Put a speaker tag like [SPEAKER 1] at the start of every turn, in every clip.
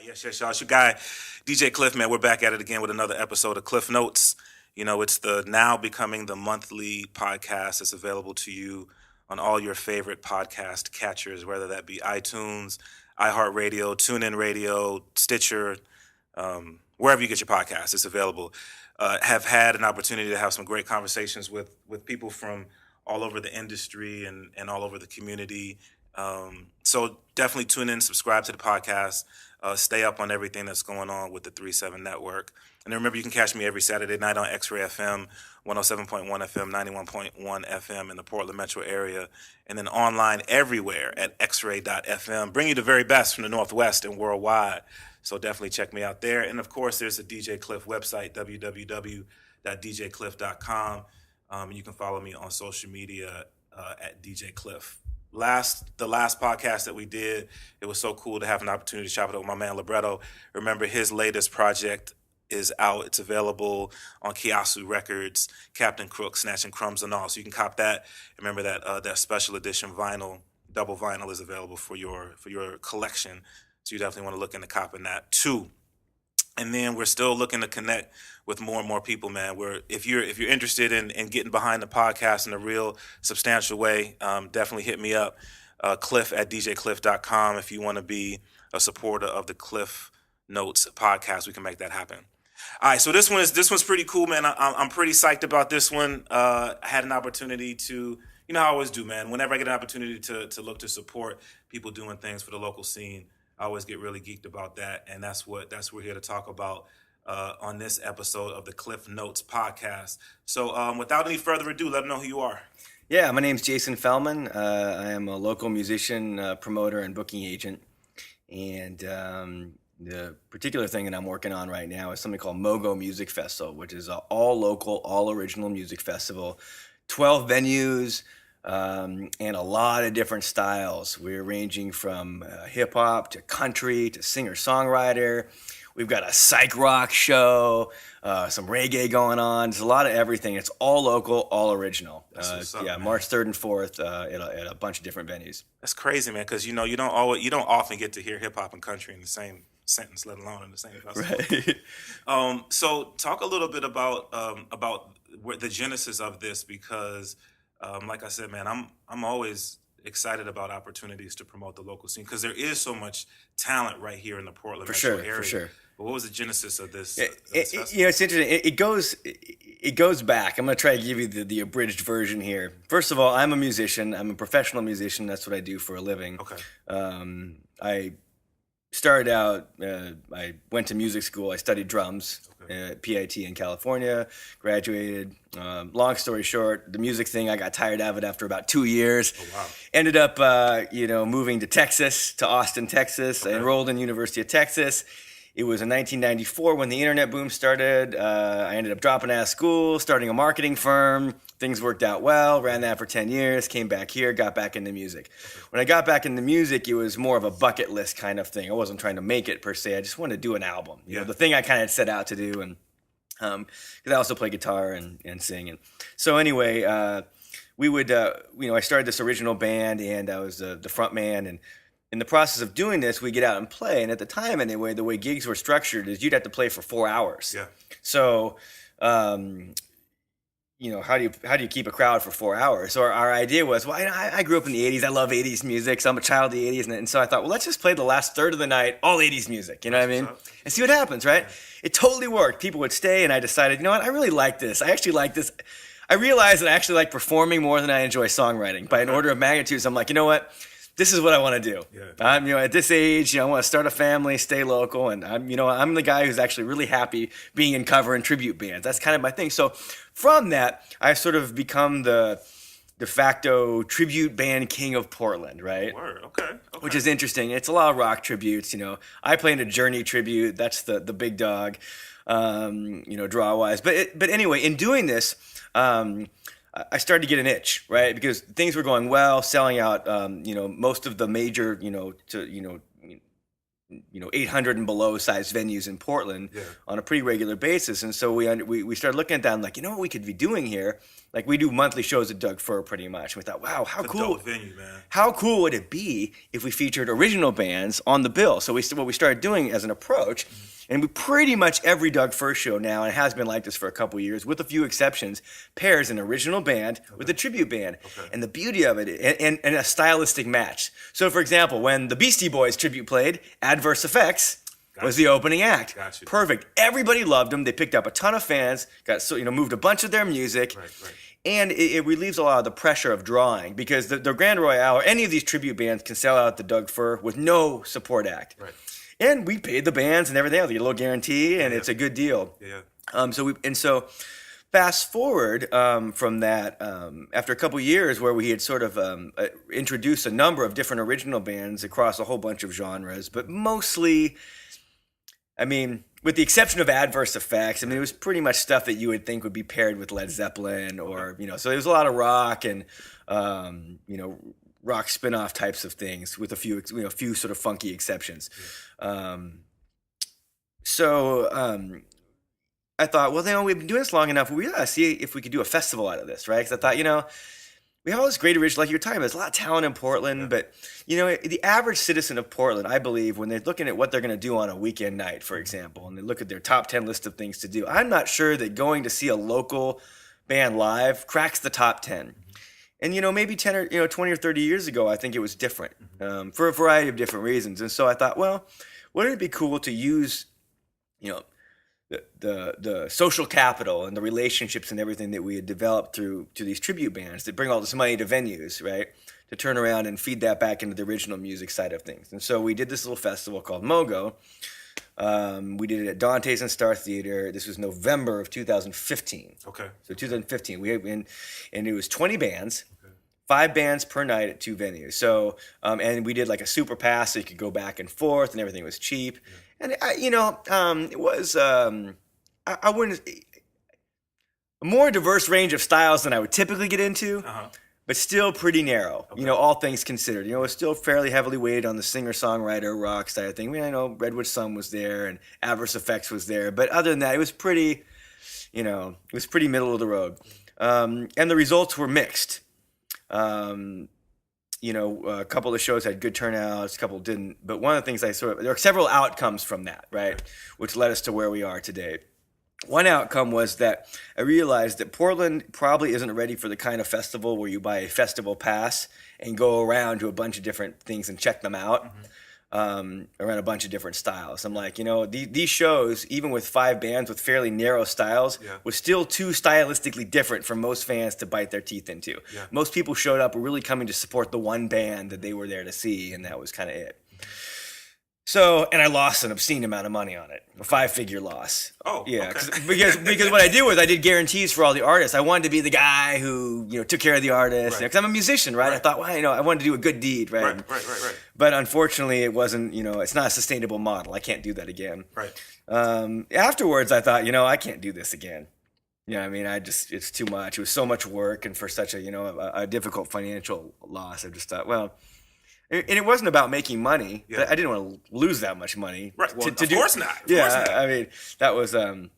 [SPEAKER 1] Yes, y'all. It's your guy, DJ Cliff, man. We're back at it again with another episode of Cliff Notes. You know, it's the now becoming the monthly podcast that's available to you on all your favorite podcast catchers, whether that be iTunes, iHeartRadio, TuneIn Radio, Stitcher, wherever you get your podcasts, it's available. Have had an opportunity to have some great conversations with people from all over the industry and all over the community. So definitely tune in, subscribe to the podcast, stay up on everything that's going on with the 3-7 Network. And remember, you can catch me every Saturday night on X-Ray FM, 107.1 FM, 91.1 FM in the Portland metro area, and then online everywhere at xray.fm. Bring you the very best from the Northwest and worldwide. So definitely check me out there. And of course, there's the DJ Cliff website, www.djcliff.com. You can follow me on social media at DJ Cliff. The last podcast that we did, it was so cool to have an opportunity to chop it up with my man Libretto. Remember, his latest project is out. It's available on Kiasu Records, Captain Crook, Snatching Crumbs and all. So you can cop that. Remember that special edition vinyl, double vinyl, is available for your collection. So you definitely want to look into copping that too. And then we're still looking to connect with more and more people, man. If you're interested in getting behind the podcast in a real substantial way, definitely hit me up, Cliff at djcliff.com. If you want to be a supporter of the Cliff Notes podcast, we can make that happen. All right, so this one's pretty cool, man. I'm pretty psyched about this one. I had an opportunity to, you know how I always do, man. Whenever I get an opportunity to look to support people doing things for the local scene, I always get really geeked about that, and that's what we're here to talk about on this episode of the Cliff Notes podcast. So without any further ado, let them know who you are.
[SPEAKER 2] Yeah, my name's Jason Fellman. I am a local musician, promoter, and booking agent. And the particular thing that I'm working on right now is something called Mogo Music Festival, which is an all-local, all-original music festival. 12 venues, and a lot of different styles. We're ranging from hip-hop to country to singer-songwriter. We've got a psych rock show, some reggae going on. There's a lot of everything. It's all local, all original. March 3rd and 4th at a bunch of different venues.
[SPEAKER 1] That's crazy, man, because you don't often get to hear hip-hop and country in the same sentence, let alone in the same festival.
[SPEAKER 2] Right.
[SPEAKER 1] So talk a little bit about the genesis of this, because like I said, man, I'm always excited about opportunities to promote the local scene, because there is so much talent right here in the Portland metro area. For sure. But what was the genesis of this? It's
[SPEAKER 2] interesting. It goes back. I'm going to try to give you the abridged version here. First of all, I'm a musician. I'm a professional musician. That's what I do for a living.
[SPEAKER 1] Okay.
[SPEAKER 2] I started out, I went to music school. I studied drums at PIT in California, graduated. Long story short, the music thing, I got tired of it after about 2 years.
[SPEAKER 1] Oh, wow.
[SPEAKER 2] Ended up, moving to Austin, Texas.
[SPEAKER 1] Okay.
[SPEAKER 2] I enrolled in University of Texas. It was in 1994 when the internet boom started. I ended up dropping out of school, starting a marketing firm. Things worked out well, ran that for 10 years, came back here, got back into music. When I got back into music, it was more of a bucket list kind of thing. I wasn't trying to make it per se. I just wanted to do an album. You know, the thing I kind of set out to do, and because I also play guitar and sing. And so anyway, we would, I started this original band, and I was the front man, and in the process of doing this, we get out and play. And at the time, anyway, the way gigs were structured is you'd have to play for 4 hours.
[SPEAKER 1] Yeah.
[SPEAKER 2] So, how do you keep a crowd for 4 hours? So our idea was, well, I grew up in the 80s. I love 80s music. So I'm a child of the 80s. And so I thought, well, let's just play the last third of the night, all 80s music. You know what I mean? And see what happens, right? Yeah. It totally worked. People would stay, and I decided, you know what? I really like this. I actually like this. I realized that I actually like performing more than I enjoy songwriting. By an order of magnitude, I'm like, you know what? This is what I want to do. Yeah. I'm, at this age, I want to start a family, stay local, and I'm the guy who's actually really happy being in cover and tribute bands. That's kind of my thing. So from that, I sort of become the de facto tribute band king of Portland, right?
[SPEAKER 1] Word. Okay.
[SPEAKER 2] Which is interesting. It's a lot of rock tributes. I play in a Journey tribute. That's the big dog, draw wise. But anyway, in doing this, I started to get an itch, right? Because things were going well, selling out, most of the major, 800 and below size venues in Portland
[SPEAKER 1] Yeah.
[SPEAKER 2] on a pretty regular basis. And so we started looking at that and like, you know what we could be doing here? Like we do monthly shows at Doug Fir pretty much. We thought, wow, how
[SPEAKER 1] It's a
[SPEAKER 2] cool.
[SPEAKER 1] dope venue, man.
[SPEAKER 2] How cool would it be if we featured original bands on the bill? So what we started doing as an approach, and we pretty much every Doug Fir show now, and it has been like this for a couple years, with a few exceptions, pairs an original band with a tribute band.
[SPEAKER 1] Okay.
[SPEAKER 2] And the beauty of it, and a stylistic match. So for example, when the Beastie Boys tribute played, Adverse Effects was the opening act.
[SPEAKER 1] Gotcha.
[SPEAKER 2] Perfect. Everybody loved them. They picked up a ton of fans, moved a bunch of their music.
[SPEAKER 1] Right.
[SPEAKER 2] And it relieves a lot of the pressure of drawing because the Grand Royale or any of these tribute bands can sell out the Doug Fir with no support act.
[SPEAKER 1] Right.
[SPEAKER 2] And we paid the bands and everything else. They get a little guarantee, and it's a good deal.
[SPEAKER 1] Yeah.
[SPEAKER 2] So fast forward from that, after a couple years where we had sort of introduced a number of different original bands across a whole bunch of genres, but mostly, I mean, with the exception of Adverse Effects, I mean, it was pretty much stuff that you would think would be paired with Led Zeppelin or, so there was a lot of rock and, rock spin-off types of things with a few sort of funky exceptions.
[SPEAKER 1] Yeah.
[SPEAKER 2] I thought, well, we've been doing this long enough. We gotta see if we could do a festival out of this, right? Because I thought, we have all this great original, like you were talking about. There's a lot of talent in Portland, but the average citizen of Portland, I believe, when they're looking at what they're going to do on a weekend night, for example, and they look at their top 10 list of things to do, I'm not sure that going to see a local band live cracks the top 10. And maybe 10 or 20 or 30 years ago, I think it was different for a variety of different reasons. And so I thought, well, wouldn't it be cool to use, the social capital and the relationships and everything that we had developed to these tribute bands that bring all this money to venues, right? To turn around and feed that back into the original music side of things. And so we did this little festival called Mogo. We did it at Dante's and Star Theater. This was November of 2015.
[SPEAKER 1] Okay.
[SPEAKER 2] So 2015. And it was 20 bands. 5 bands per night at 2 venues. So, and we did like a super pass so you could go back and forth and everything was cheap. Yeah. And, it was, I wouldn't, a more diverse range of styles than I would typically get into, but still pretty narrow, okay. All things considered. It was still fairly heavily weighted on the singer-songwriter rock side of thing. I mean, I know Redwood Sun was there and Adverse Effects was there, but other than that, it was pretty, it was pretty middle of the road. And the results were mixed. A couple of the shows had good turnouts, a couple didn't. But one of the things there are several outcomes from that, right? Which led us to where we are today. One outcome was that I realized that Portland probably isn't ready for the kind of festival where you buy a festival pass and go around to a bunch of different things and check them out. Around a bunch of different styles. I'm like, these shows, even with 5 bands with fairly narrow styles, was still too stylistically different for most fans to bite their teeth into. Yeah. Most people showed up were really coming to support the one band that they were there to see, and that was kind of it. So, and I lost an obscene amount of money on it, a 5-figure loss.
[SPEAKER 1] Oh,
[SPEAKER 2] yeah,
[SPEAKER 1] okay.
[SPEAKER 2] because what I did was I did guarantees for all the artists. I wanted to be the guy who took care of the artists, because I'm a musician, right? I thought, I wanted to do a good deed, right?
[SPEAKER 1] Right.
[SPEAKER 2] But unfortunately, it wasn't. It's not a sustainable model. I can't do that again.
[SPEAKER 1] Right.
[SPEAKER 2] Afterwards, I thought, I can't do this again. It's too much. It was so much work, and for such a difficult financial loss, I just thought, well. And it wasn't about making money. Yeah. I didn't want to lose that much money.
[SPEAKER 1] Right. Well, of course not. Of course not.
[SPEAKER 2] I mean, that was, the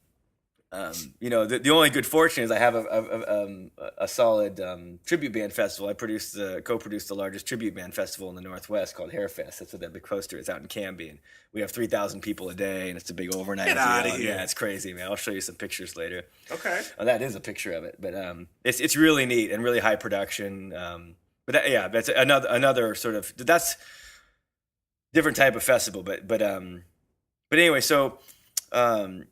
[SPEAKER 2] only good fortune is I have a solid tribute band festival. I co-produced the largest tribute band festival in the Northwest called Hairfest. That's what that big poster is out in Canby. And we have 3,000 people a day, and it's a big overnight.
[SPEAKER 1] Get out of here.
[SPEAKER 2] Yeah, it's crazy, man. I'll show you some pictures later.
[SPEAKER 1] Okay.
[SPEAKER 2] Oh, that is a picture of it. But it's really neat and really high production. That's another sort of, that's different type of festival, but anyway, so, but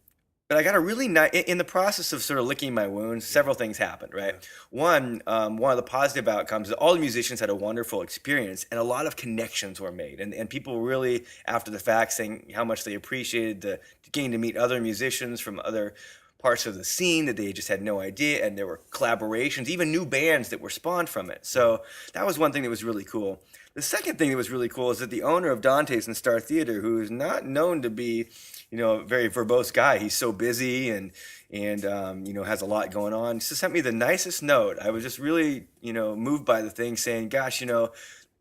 [SPEAKER 2] I got a really nice, in the process of sort of licking my wounds, several things happened, right? One of the positive outcomes is all the musicians had a wonderful experience and a lot of connections were made. And people really, after the fact, saying how much they appreciated getting to meet other musicians from other parts of the scene that they just had no idea, and there were collaborations, even new bands that were spawned from it. So that was one thing that was really cool. The second thing that was really cool is that the owner of Dante's and Star Theater, who is not known to be, a very verbose guy, he's so busy and has a lot going on, just sent me the nicest note. I was just really, moved by the thing, saying, gosh,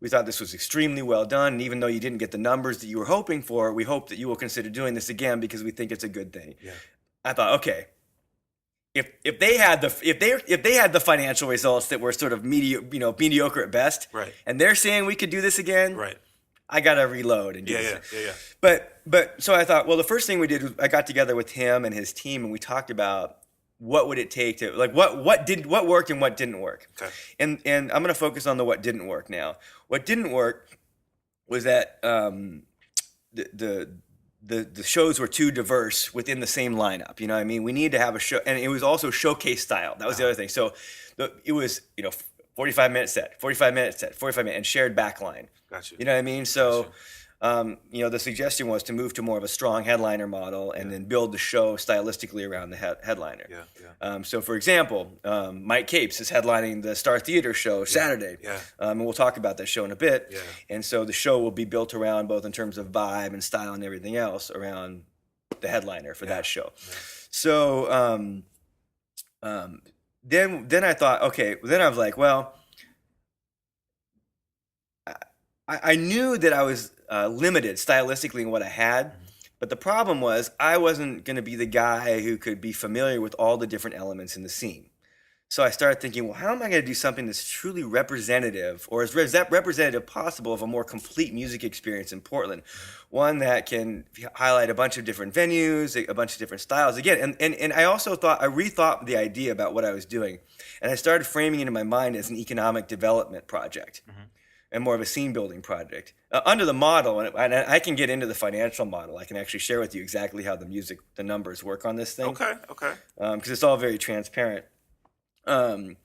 [SPEAKER 2] We thought this was extremely well done, and even though you didn't get the numbers that you were hoping for, we hope that you will consider doing this again because we think it's a good thing.
[SPEAKER 1] Yeah.
[SPEAKER 2] I thought, okay, if they had the financial results that were sort of mediocre at best,
[SPEAKER 1] Right.
[SPEAKER 2] and they're saying we could do this again,
[SPEAKER 1] Right.
[SPEAKER 2] I gotta reload and do
[SPEAKER 1] Yeah.
[SPEAKER 2] this.
[SPEAKER 1] Yeah.
[SPEAKER 2] But so I thought, well, the first thing we did was I got together with him and his team, and we talked about what would it take to what worked and what didn't work.
[SPEAKER 1] Okay.
[SPEAKER 2] And I'm gonna focus on the what didn't work now. What didn't work was that the shows were too diverse within the same lineup. You know what I mean? We needed to have a show, and it was also showcase style. That was the other thing. So it was 45-minute set, 45-minute set, 45-minute, and shared backline.
[SPEAKER 1] Gotcha.
[SPEAKER 2] You know what I mean? So, the suggestion was to move to more of a strong headliner model and then build the show stylistically around the headliner.
[SPEAKER 1] Yeah.
[SPEAKER 2] So, for example, Mike Capes is headlining the Star Theater show Saturday.
[SPEAKER 1] Yeah.
[SPEAKER 2] And we'll talk about that show in a bit.
[SPEAKER 1] Yeah.
[SPEAKER 2] And so the show will be built around both in terms of vibe and style and everything else around the headliner for that show.
[SPEAKER 1] Yeah.
[SPEAKER 2] So, then I thought, okay, then I was like, well, I knew that I was limited stylistically in what I had, but the problem was I wasn't going to be the guy who could be familiar with all the different elements in the scene. So I started thinking, well, how am I going to do something that's truly representative, or as representative possible, of a more complete music experience in Portland? One that can highlight a bunch of different venues, a bunch of different styles. Again, and I also rethought the idea about what I was doing, and I started framing it in my mind as an economic development project. And more of a scene building project under the model, and I can get into the financial model. I can actually share with you exactly how the numbers work on this thing.
[SPEAKER 1] Okay.
[SPEAKER 2] Because it's all very transparent. I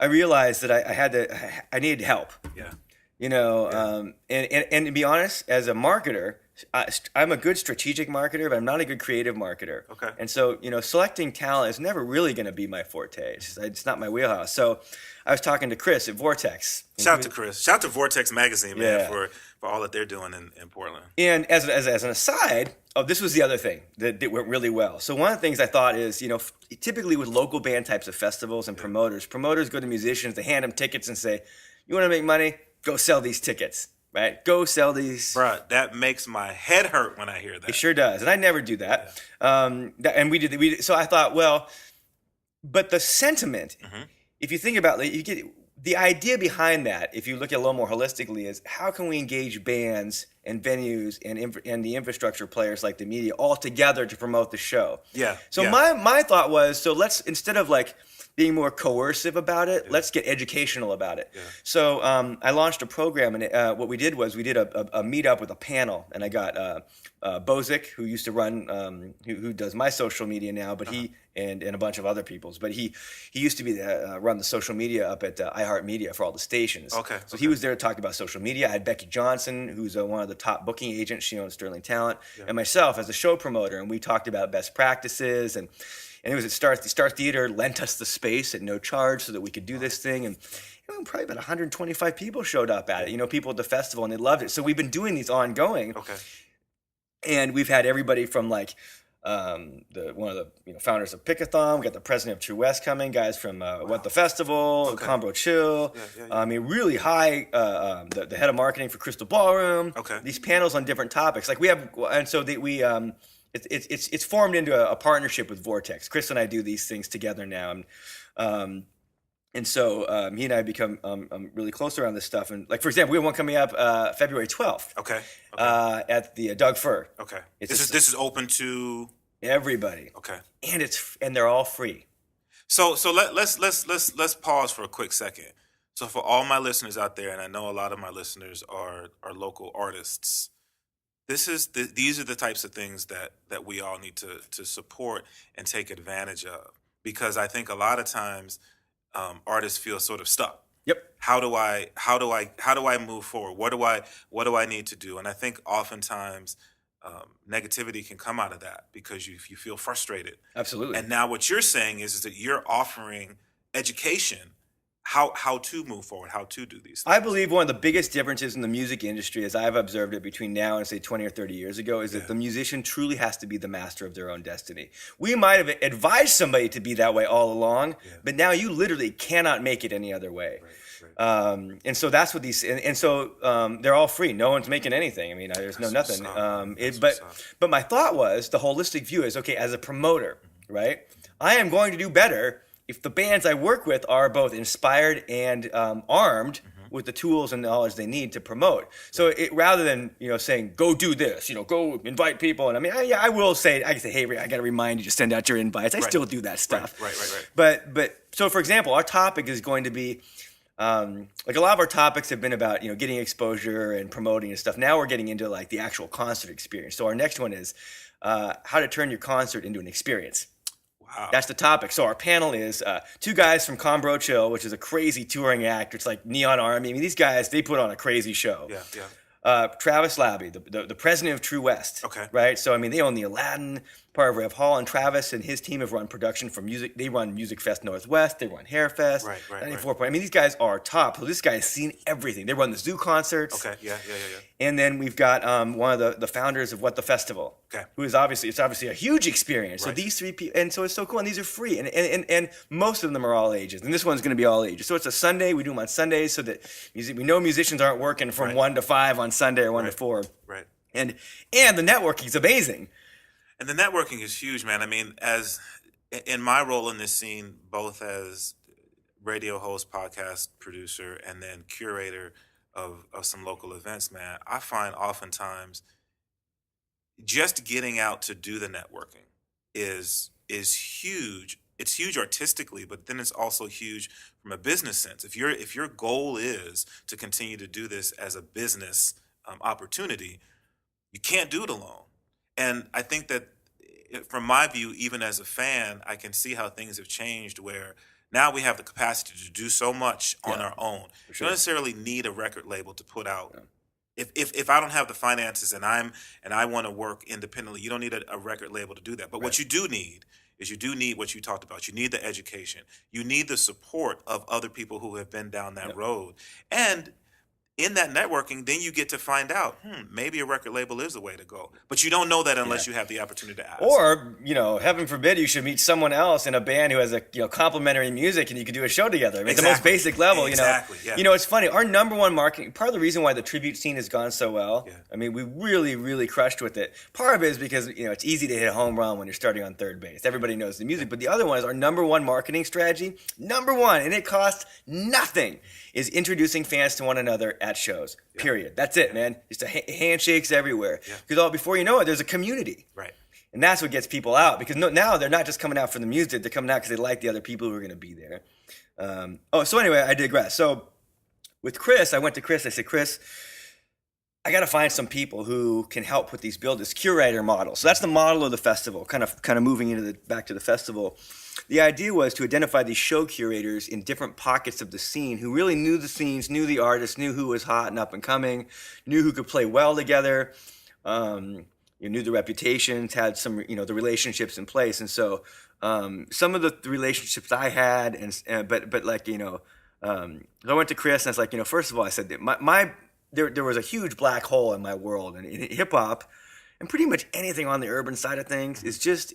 [SPEAKER 2] realized that I needed help.
[SPEAKER 1] Yeah.
[SPEAKER 2] And to be honest, as a marketer, I'm a good strategic marketer, but I'm not a good creative marketer.
[SPEAKER 1] Okay.
[SPEAKER 2] And so, selecting talent is never really going to be my forte. It's not my wheelhouse. So I was talking to Chris at Vortex.
[SPEAKER 1] Shout out to Chris. Shout out to Vortex Magazine, man, for all that they're doing in Portland.
[SPEAKER 2] And as an aside, this was the other thing that went really well. So one of the things I thought is, typically with local band types of festivals and promoters go to musicians, they hand them tickets and say, you want to make money? Go sell these tickets, right? Go sell these.
[SPEAKER 1] Bruh, that makes my head hurt when I hear that.
[SPEAKER 2] It sure does. And I never do that. And we did. So I thought, well, but the sentiment, if you think about it, you get the idea behind that, if you look at it a little more holistically, is how can we engage bands and venues and the infrastructure players like the media all together to promote the show?
[SPEAKER 1] Yeah.
[SPEAKER 2] So my thought was, so let's, instead of being more coercive about it, let's get educational about it.
[SPEAKER 1] Yeah.
[SPEAKER 2] So I launched a program, and what we did was we did a meetup with a panel, and I got Bozic, who used to run, who does my social media now, but he and a bunch of other people's, but he used to be run the social media up at iHeartMedia for all the stations. So he was there to talk about social media. I had Becky Johnson, who's one of the top booking agents. She owns Sterling Talent, and myself as a show promoter, and we talked about best practices and it was at Star Theater lent us the space at no charge so that we could do this thing. And probably about 125 people showed up at it, people at the festival, and they loved it. So we've been doing these ongoing.
[SPEAKER 1] Okay.
[SPEAKER 2] And we've had everybody from one of the founders of Pickathon. We got the president of True West coming, guys from What the Festival, Combro Chill. I mean, really high. The head of marketing for Crystal Ballroom.
[SPEAKER 1] Okay.
[SPEAKER 2] These panels on different topics. It's formed into a partnership with Vortex. Chris and I do these things together now, and so he and I become really close around this stuff. And for example, we have one coming up February 12th.
[SPEAKER 1] Okay.
[SPEAKER 2] At the Doug Fur.
[SPEAKER 1] Okay. This is open to
[SPEAKER 2] everybody.
[SPEAKER 1] Okay.
[SPEAKER 2] And they're all free.
[SPEAKER 1] So let's pause for a quick second. So for all my listeners out there, and I know a lot of my listeners are local artists. These are the types of things that we all need to support and take advantage of, because I think a lot of times artists feel sort of stuck.
[SPEAKER 2] Yep.
[SPEAKER 1] How do I move forward? What do I need to do? And I think oftentimes negativity can come out of that because you feel frustrated.
[SPEAKER 2] Absolutely.
[SPEAKER 1] And now what you're saying is that you're offering education. How to move forward, how to do these things.
[SPEAKER 2] I believe one of the biggest differences in the music industry, as I've observed it between now and say 20 or 30 years ago, is that the musician truly has to be the master of their own destiny. We might have advised somebody to be that way all along, but now you literally cannot make it any other way. And so that's what these, and so they're all free. No one's making anything. I mean, there's no nothing. But my thought was the holistic view is, okay, as a promoter, right? I am going to do better if the bands I work with are both inspired and armed with the tools and knowledge they need to promote. So rather than saying go do this, go invite people, and I mean I will say I can say, hey, I got to remind you to send out your invites. I still do that stuff.
[SPEAKER 1] Right.
[SPEAKER 2] But so for example, our topic is going to be like a lot of our topics have been about getting exposure and promoting and stuff. Now we're getting into like the actual concert experience. So our next one is how to turn your concert into an experience.
[SPEAKER 1] Wow.
[SPEAKER 2] That's the topic. So our panel is two guys from Combro Chill, which is a crazy touring act. It's like Neon Army. I mean, these guys, they put on a crazy show.
[SPEAKER 1] Yeah.
[SPEAKER 2] Travis Labby, the president of True West.
[SPEAKER 1] Okay.
[SPEAKER 2] Right? So, I mean, they own the Aladdin, part of Rev Hall, and Travis and his team have run production for music. They run Music Fest Northwest. They run Hair Fest.
[SPEAKER 1] Right.
[SPEAKER 2] 94 Point. I mean, these guys are top. So this guy's seen everything. They run the zoo concerts.
[SPEAKER 1] Okay. Yeah.
[SPEAKER 2] And then we've got one of the founders of What the Festival.
[SPEAKER 1] Okay.
[SPEAKER 2] Who is obviously a huge experience.
[SPEAKER 1] Right.
[SPEAKER 2] So these three people, and so it's so cool. And these are free. And most of them are all ages. And this one's going to be all ages. So it's a Sunday. We do them on Sundays so that we know musicians aren't working from 1 to 5 on Sunday or 1 to 4.
[SPEAKER 1] Right.
[SPEAKER 2] And the networking is amazing.
[SPEAKER 1] And the networking is huge, man. I mean, as in my role in this scene, both as radio host, podcast producer, and then curator of some local events, man, I find oftentimes just getting out to do the networking is huge. It's huge artistically, but then it's also huge from a business sense. If your goal is to continue to do this as a business opportunity, you can't do it alone. And I think that from my view, even as a fan, I can see how things have changed where now we have the capacity to do so much on our own. You don't necessarily need a record label to put out. Yeah. If I don't have the finances and I want to work independently, you don't need a record label to do that. But what you do need is what you talked about. You need the education. You need the support of other people who have been down that road. And in that networking, then you get to find out, maybe a record label is the way to go. But you don't know that unless you have the opportunity to ask.
[SPEAKER 2] Or, heaven forbid, you should meet someone else in a band who has a complementary music and you can do a show together. I mean, the most basic level,
[SPEAKER 1] Exactly, yeah.
[SPEAKER 2] It's funny. Our number one marketing, part of the reason why the tribute scene has gone so well, I mean, we really, really crushed with it. Part of it is because, it's easy to hit a home run when you're starting on third base. Everybody knows the music. But the other one is our number one marketing strategy, and it costs nothing, is introducing fans to one another at shows. Period. That's it, man. Just handshakes everywhere. Because before you know it, there's a community.
[SPEAKER 1] Right.
[SPEAKER 2] And that's what gets people out. Because now they're not just coming out for the music. They're coming out because they like the other people who are going to be there. So anyway, I digress. So with Chris, I went to Chris. I said, Chris, I got to find some people who can help put these build this curator model. So that's the model of the festival, kind of moving into back to the festival. The idea was to identify these show curators in different pockets of the scene who really knew the scenes, knew the artists, knew who was hot and up and coming, knew who could play well together, knew the reputations, had some, the relationships in place. And so some of the relationships I had, but like, I went to Chris and I was like, first of all, I said, there was a huge black hole in my world, and hip hop and pretty much anything on the urban side of things is just,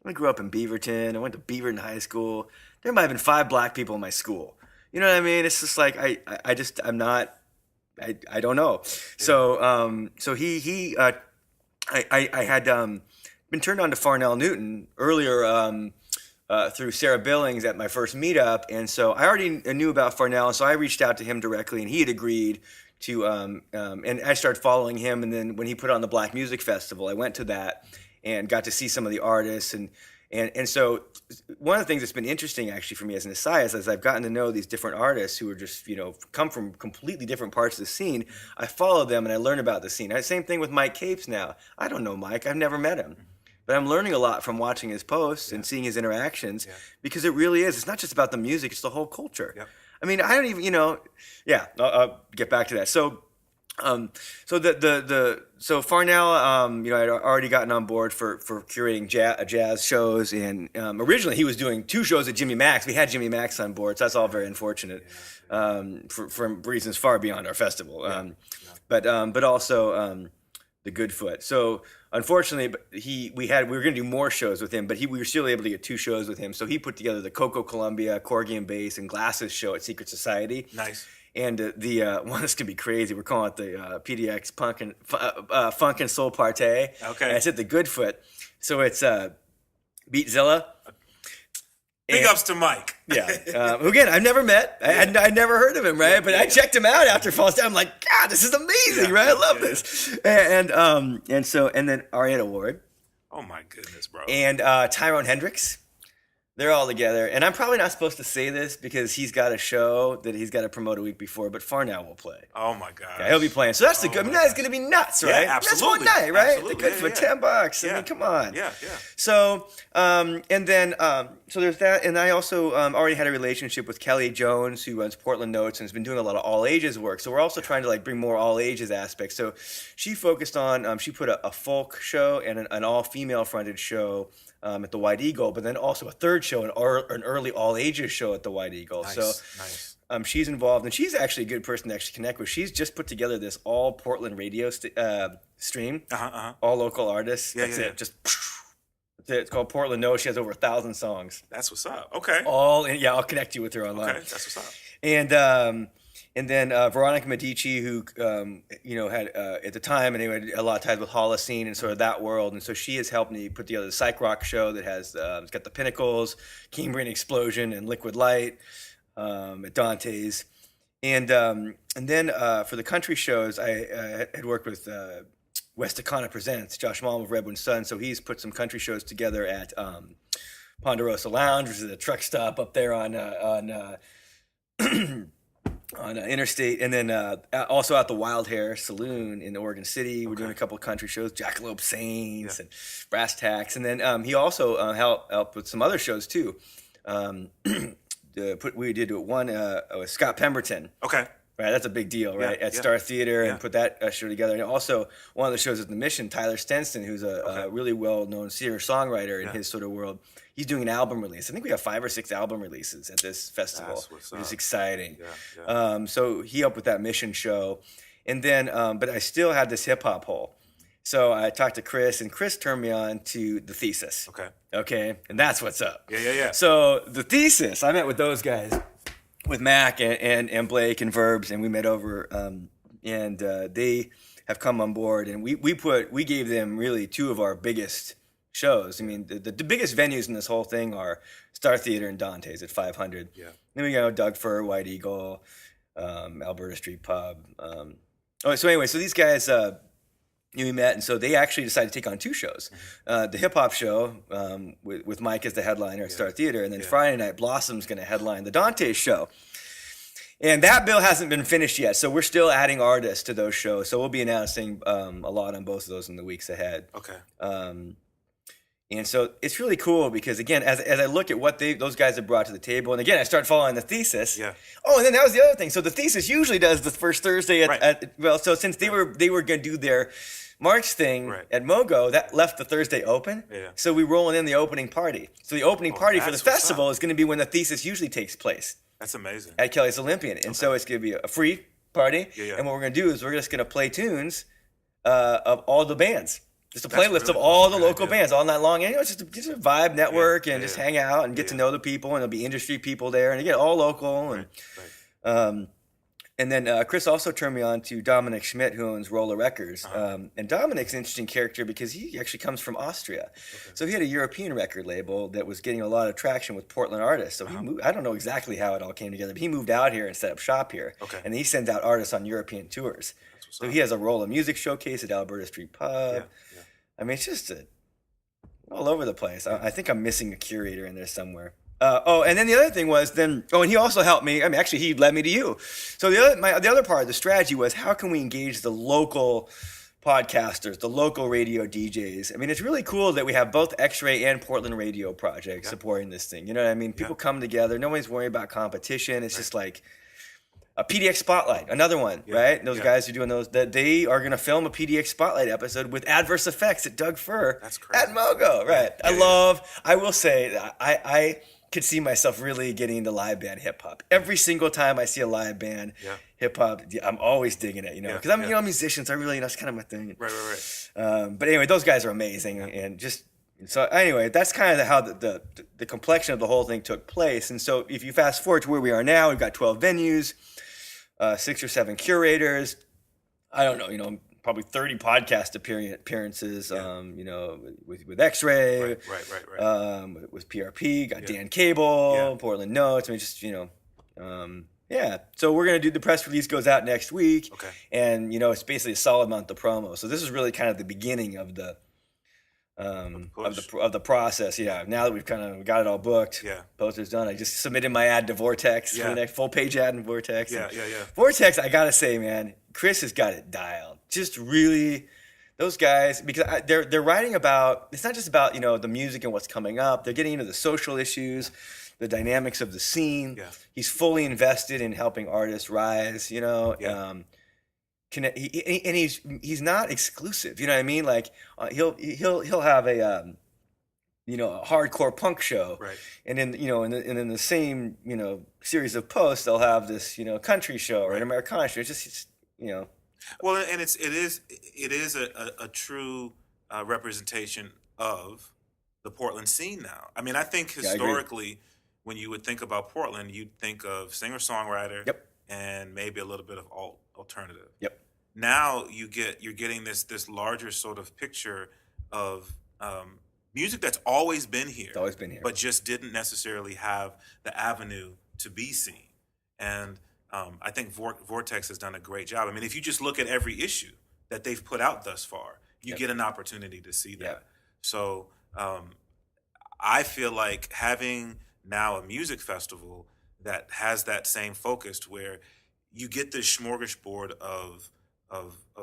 [SPEAKER 2] I grew up in Beaverton. I went to Beaverton High School. There might have been 5 black people in my school. You know what I mean? It's just like I don't know. So I had been turned on to Farnell Newton earlier through Sarah Billings at my first meetup, and so I already knew about Farnell, so I reached out to him directly, and he had agreed to. And I started following him, and then when he put on the Black Music Festival, I went to that and got to see some of the artists, and so one of the things that's been interesting actually for me as an aside is as I've gotten to know these different artists who are just come from completely different parts of the scene, I follow them and I learn about the scene. Same thing with Mike Capes now. I don't know Mike. I've never met him. But I'm learning a lot from watching his posts and seeing his interactions because it really is. It's not just about the music. It's the whole culture. Yep. I mean, I don't even, I'll get back to that. So So Farnell, I'd already gotten on board for curating jazz shows, and originally he was doing 2 shows at Jimmy Mac's. We had Jimmy Mac's on board, so that's all very unfortunate for reasons far beyond our festival. But also the Goodfoot. So unfortunately, we were going to do more shows with him, but we were still able to get 2 shows with him. So he put together the Coco Columbia, Corgi and Bass, and Glasses show at Secret Society.
[SPEAKER 1] Nice.
[SPEAKER 2] And the one that's gonna be crazy. We're calling it the PDX Funk and Soul Partay.
[SPEAKER 1] Okay.
[SPEAKER 2] And it's at the Goodfoot. So it's Beatzilla.
[SPEAKER 1] Big ups to Mike.
[SPEAKER 2] Yeah. Who again, I've never met. I'd never heard of him, right? But I checked him out after Falls Down. I'm like, God, this is amazing, right? I love this. And then Arietta Ward.
[SPEAKER 1] Oh my goodness, bro.
[SPEAKER 2] And Tyrone Hendricks. They're all together. And I'm probably not supposed to say this because he's got a show that he's got to promote a week before, but Farnell will play.
[SPEAKER 1] Oh my God.
[SPEAKER 2] Yeah, he'll be playing. So that's the good. That's going to be nuts, right?
[SPEAKER 1] Yeah, absolutely.
[SPEAKER 2] That's one night, right?
[SPEAKER 1] Absolutely.
[SPEAKER 2] The good for $10. I mean, come on.
[SPEAKER 1] Yeah.
[SPEAKER 2] So, and then, so there's that. And I also already had a relationship with Kelly Jones, who runs Portland Notes and has been doing a lot of all ages work. So we're also trying to bring more all ages aspects. So she focused on, she put a folk show and an all female fronted show at the White Eagle, but then also a third show, an early all ages show at the White Eagle.
[SPEAKER 1] Nice.
[SPEAKER 2] She's involved, and she's actually a good person to actually connect with. She's just put together this all Portland radio stream, all local artists. That's it. Just that's it. It's called Portland Knows. She has over 1,000 songs.
[SPEAKER 1] That's what's up. Okay.
[SPEAKER 2] I'll connect you with her online.
[SPEAKER 1] Okay, that's what's up.
[SPEAKER 2] And then Veronica Medici, who had at the time, and they had a lot of ties with Holocene and sort of that world, and so she has helped me put together the psych rock show that has it's got the Pinnacles, Cambrian Explosion, and Liquid Light at Dante's, and then for the country shows, I had worked with West Acana Presents, Josh Malm of Redwood Sun, so he's put some country shows together at Ponderosa Lounge, which is a truck stop up there on Interstate, and then also at the Wild Hair Saloon in Oregon City. We're doing a couple of country shows, Jackalope Saints and Brass Tacks, and then he also helped with some other shows too. We did one with Scott Pemberton.
[SPEAKER 1] Okay.
[SPEAKER 2] Right, that's a big deal, right? At Star Theater, and put that show together. And also, one of the shows at the Mission, Tyler Stenson, who's a really well-known singer-songwriter in his sort of world, he's doing an album release. I think we have 5 or 6 album releases at this festival, which is exciting. So he helped with that Mission show. And then, but I still had this hip-hop hole. So I talked to Chris, and Chris turned me on to The Thesis. Okay, and that's what's up.
[SPEAKER 1] Yeah.
[SPEAKER 2] So The Thesis, I met with those guys. With Mac and Blake and Verbs, and we met over, and they have come on board, and we gave them really 2 of our biggest shows. I mean, the biggest venues in this whole thing are Star Theater and Dante's at 500.
[SPEAKER 1] Yeah.
[SPEAKER 2] Then we got Doug Fur, White Eagle, Alberta Street Pub. So these guys. We met, and so they actually decided to take on 2 shows. The hip-hop show with Mike as the headliner at Star Theater, and then Friday night, Blossom's going to headline the Dante's show. And that bill hasn't been finished yet, so we're still adding artists to those shows. So we'll be announcing a lot on both of those in the weeks ahead.
[SPEAKER 1] Okay.
[SPEAKER 2] And so it's really cool because, again, as I look at what those guys have brought to the table, and again, I start following The Thesis.
[SPEAKER 1] Yeah.
[SPEAKER 2] Oh, and then that was the other thing. So The Thesis usually does the first Thursday so since they were going to do their March thing at Mogo, that left the Thursday open.
[SPEAKER 1] Yeah.
[SPEAKER 2] So we rolling in the opening party. So the opening party for the festival is going to be when The Thesis usually takes place.
[SPEAKER 1] That's amazing.
[SPEAKER 2] At Kelly's Olympian. And so it's going to be a free party.
[SPEAKER 1] Yeah.
[SPEAKER 2] And what we're going to do is we're just going to play tunes of all the bands. Just a playlist of all the local bands all night long. And it's just a vibe network and just hang out and get to know the people. And there'll be industry people there. And again, all local. And then Chris also turned me on to Dominic Schmidt, who owns Roller Records. And Dominic's an interesting character because he actually comes from Austria. So he had a European record label that was getting a lot of traction with Portland artists. So he moved, I don't know exactly how it all came together, but he moved out here and set up shop here. And he sends out artists on European tours. So he has a Roller Music Showcase at Alberta Street Pub. I mean, it's just all over the place. I think I'm missing a curator in there somewhere. And then the other thing was and he also helped me. I mean, actually, he led me to you. So the other part of the strategy was how can we engage the local podcasters, the local radio DJs. I mean, it's really cool that we have both X-Ray and Portland Radio projects supporting this thing. You know what I mean? People come together. Nobody's worried about competition. It's just like a PDX Spotlight, another one, right? Those guys who are doing those, that they are going to film a PDX Spotlight episode with adverse effects at Doug Fur at Mogo, right? I will say, that I could see myself really getting into live band hip hop. Every single time I see a live band hip hop, I'm always digging it, because I'm a musician, so I really, that's kind of my thing.
[SPEAKER 1] Right.
[SPEAKER 2] But anyway, those guys are amazing, and just so anyway, that's kind of how the complexion of the whole thing took place. And so if you fast forward to where we are now, we've got 12 venues, 6 or 7 curators. I don't know, probably 30 podcast appearances, with X-Ray,
[SPEAKER 1] Right.
[SPEAKER 2] with PRP, got Dan Cable, Portland Notes. I mean, just, So we're going to do, the press release goes out next week.
[SPEAKER 1] Okay.
[SPEAKER 2] And, it's basically a solid month of promo. So this is really kind of the beginning of the process. Now that we've kind of got it all booked, poster's done, I just submitted my ad to Vortex for the next full page ad in Vortex. Vortex, I gotta say, man, Chris has got it dialed. Just really, those guys, because they're writing about, it's not just about the music and what's coming up. They're getting into the social issues, the dynamics of the scene. He's fully invested in helping artists rise. And he's not exclusive. You know what I mean? Like he'll have a hardcore punk show,
[SPEAKER 1] right?
[SPEAKER 2] And then in the same series of posts, they'll have this country show or an Americana show. It's just
[SPEAKER 1] Well, and it is a true representation of the Portland scene now. I mean, I think historically, when you would think about Portland, you'd think of singer-songwriter, and maybe a little bit of alternative. Now you're getting this larger sort of picture of music that's always been here.
[SPEAKER 2] It's always been here,
[SPEAKER 1] but just didn't necessarily have the avenue to be seen. And I think Vortex has done a great job. I mean, if you just look at every issue that they've put out thus far, you get an opportunity to see that. So I feel like having now a music festival that has that same focus, where you get this smorgasbord of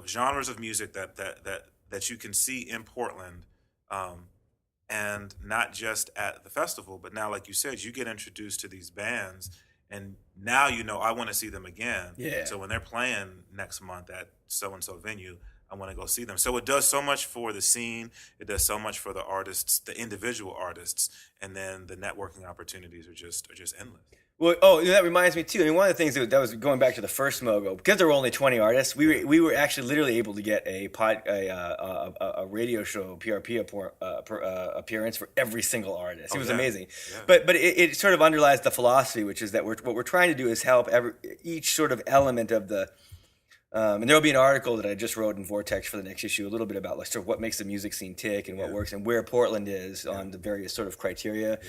[SPEAKER 1] genres of music that you can see in Portland, and not just at the festival, but now, like you said, you get introduced to these bands, and now I want to see them again. So when they're playing next month at so-and-so venue, I want to go see them. So it does so much for the scene. It does so much for the artists, the individual artists, and then the networking opportunities are just endless.
[SPEAKER 2] Well, that reminds me too. I mean, one of the things that was going back to the first Mogo, because there were only 20 artists, we were actually literally able to get a radio show PRP appearance for every single artist. It was amazing. But it sort of underlies the philosophy, which is that what we're trying to do is help each sort of element of the. And there will be an article that I just wrote in Vortex for the next issue, a little bit about sort of what makes the music scene tick and what works and where Portland is on the various sort of criteria.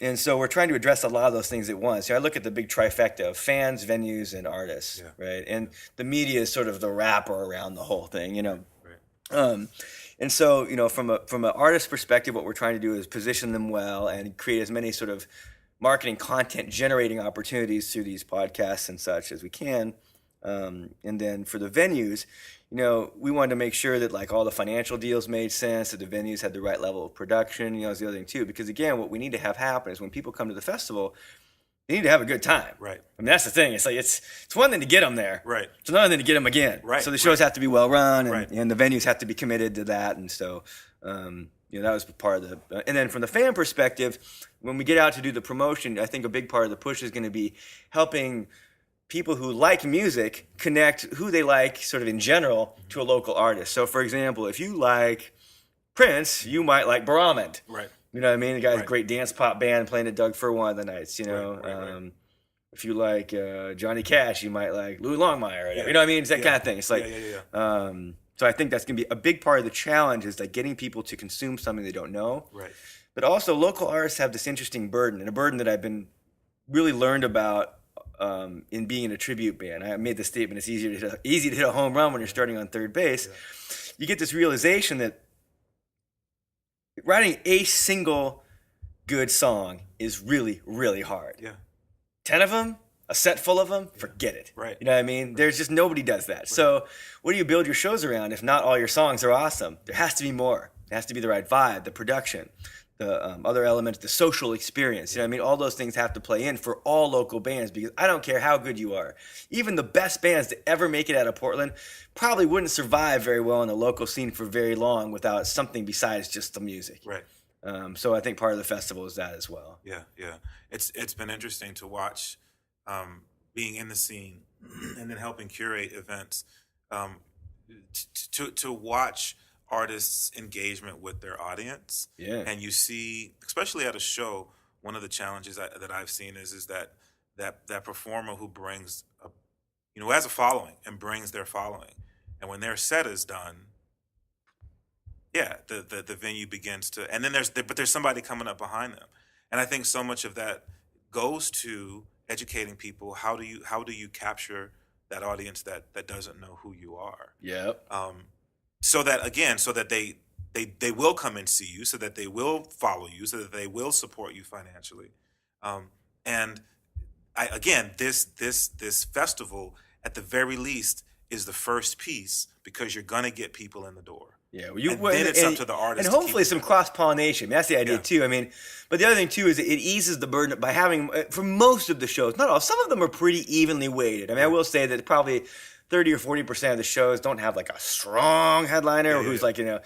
[SPEAKER 2] And so we're trying to address a lot of those things at once. So I look at the big trifecta of fans, venues, and artists, right? And the media is sort of the wrapper around the whole thing, And so, from an artist perspective, what we're trying to do is position them well and create as many sort of marketing content generating opportunities through these podcasts and such as we can. And then for the venues, we wanted to make sure that all the financial deals made sense, that the venues had the right level of production, is the other thing too. Because again, what we need to have happen is when people come to the festival, they need to have a good time.
[SPEAKER 1] Right.
[SPEAKER 2] I mean, that's the thing. It's it's one thing to get them there.
[SPEAKER 1] Right.
[SPEAKER 2] It's another thing to get them again.
[SPEAKER 1] Right.
[SPEAKER 2] So the shows have to be well run, and the venues have to be committed to that. And so, that was part of the. And then from the fan perspective, when we get out to do the promotion, I think a big part of the push is going to be helping people who like music connect who they like sort of in general to a local artist. So for example, if you like Prince, you might like Brahman.
[SPEAKER 1] Right.
[SPEAKER 2] You know what I mean? The guy's a great dance pop band playing at Doug Fir one of the nights,
[SPEAKER 1] Right.
[SPEAKER 2] If you like Johnny Cash, you might like Louis Longmire. You know what I mean? It's that kind of thing. It's like, so I think that's going to be a big part of the challenge is getting people to consume something they don't know.
[SPEAKER 1] Right.
[SPEAKER 2] But also local artists have this interesting burden, and a burden that I've been really learned about in being in a tribute band. I made the statement, it's easy to hit a home run when you're starting on third base. You get this realization that writing a single good song is really, really hard. 10 of them, a set full of them, forget it.
[SPEAKER 1] Right.
[SPEAKER 2] You know what I mean? There's just nobody does that. Right. So what do you build your shows around if not all your songs are awesome? There has to be more. It has to be the right vibe, the production, the other elements, the social experience. You know what I mean? All those things have to play in for all local bands, because I don't care how good you are. Even the best bands that ever make it out of Portland probably wouldn't survive very well in the local scene for very long without something besides just the music.
[SPEAKER 1] Right.
[SPEAKER 2] So I think part of the festival is that as well.
[SPEAKER 1] Yeah, yeah. It's been interesting to watch, being in the scene and then helping curate events, um, to watch artists' engagement with their audience.
[SPEAKER 2] Yeah.
[SPEAKER 1] And you see, especially at a show, one of the challenges that I've seen is that performer who brings a, who has a following and brings their following, and when their set is done, yeah, the venue begins to, and then there's somebody coming up behind them, and I think so much of that goes to educating people. How do you capture that audience that doesn't know who you are?
[SPEAKER 2] Yep.
[SPEAKER 1] So that they will come and see you, so that they will follow you, so that they will support you financially, and this festival at the very least is the first piece, because you're gonna get people in the door.
[SPEAKER 2] Yeah,
[SPEAKER 1] Then it's up to the artist,
[SPEAKER 2] and
[SPEAKER 1] to
[SPEAKER 2] hopefully
[SPEAKER 1] keep
[SPEAKER 2] some
[SPEAKER 1] them.
[SPEAKER 2] cross-pollination. I mean, that's the idea too. I mean, but the other thing too is it eases the burden by having, for most of the shows, not all, some of them are pretty evenly weighted. I mean, I will say that probably 30 or 40% of the shows don't have like a strong headliner who's like, at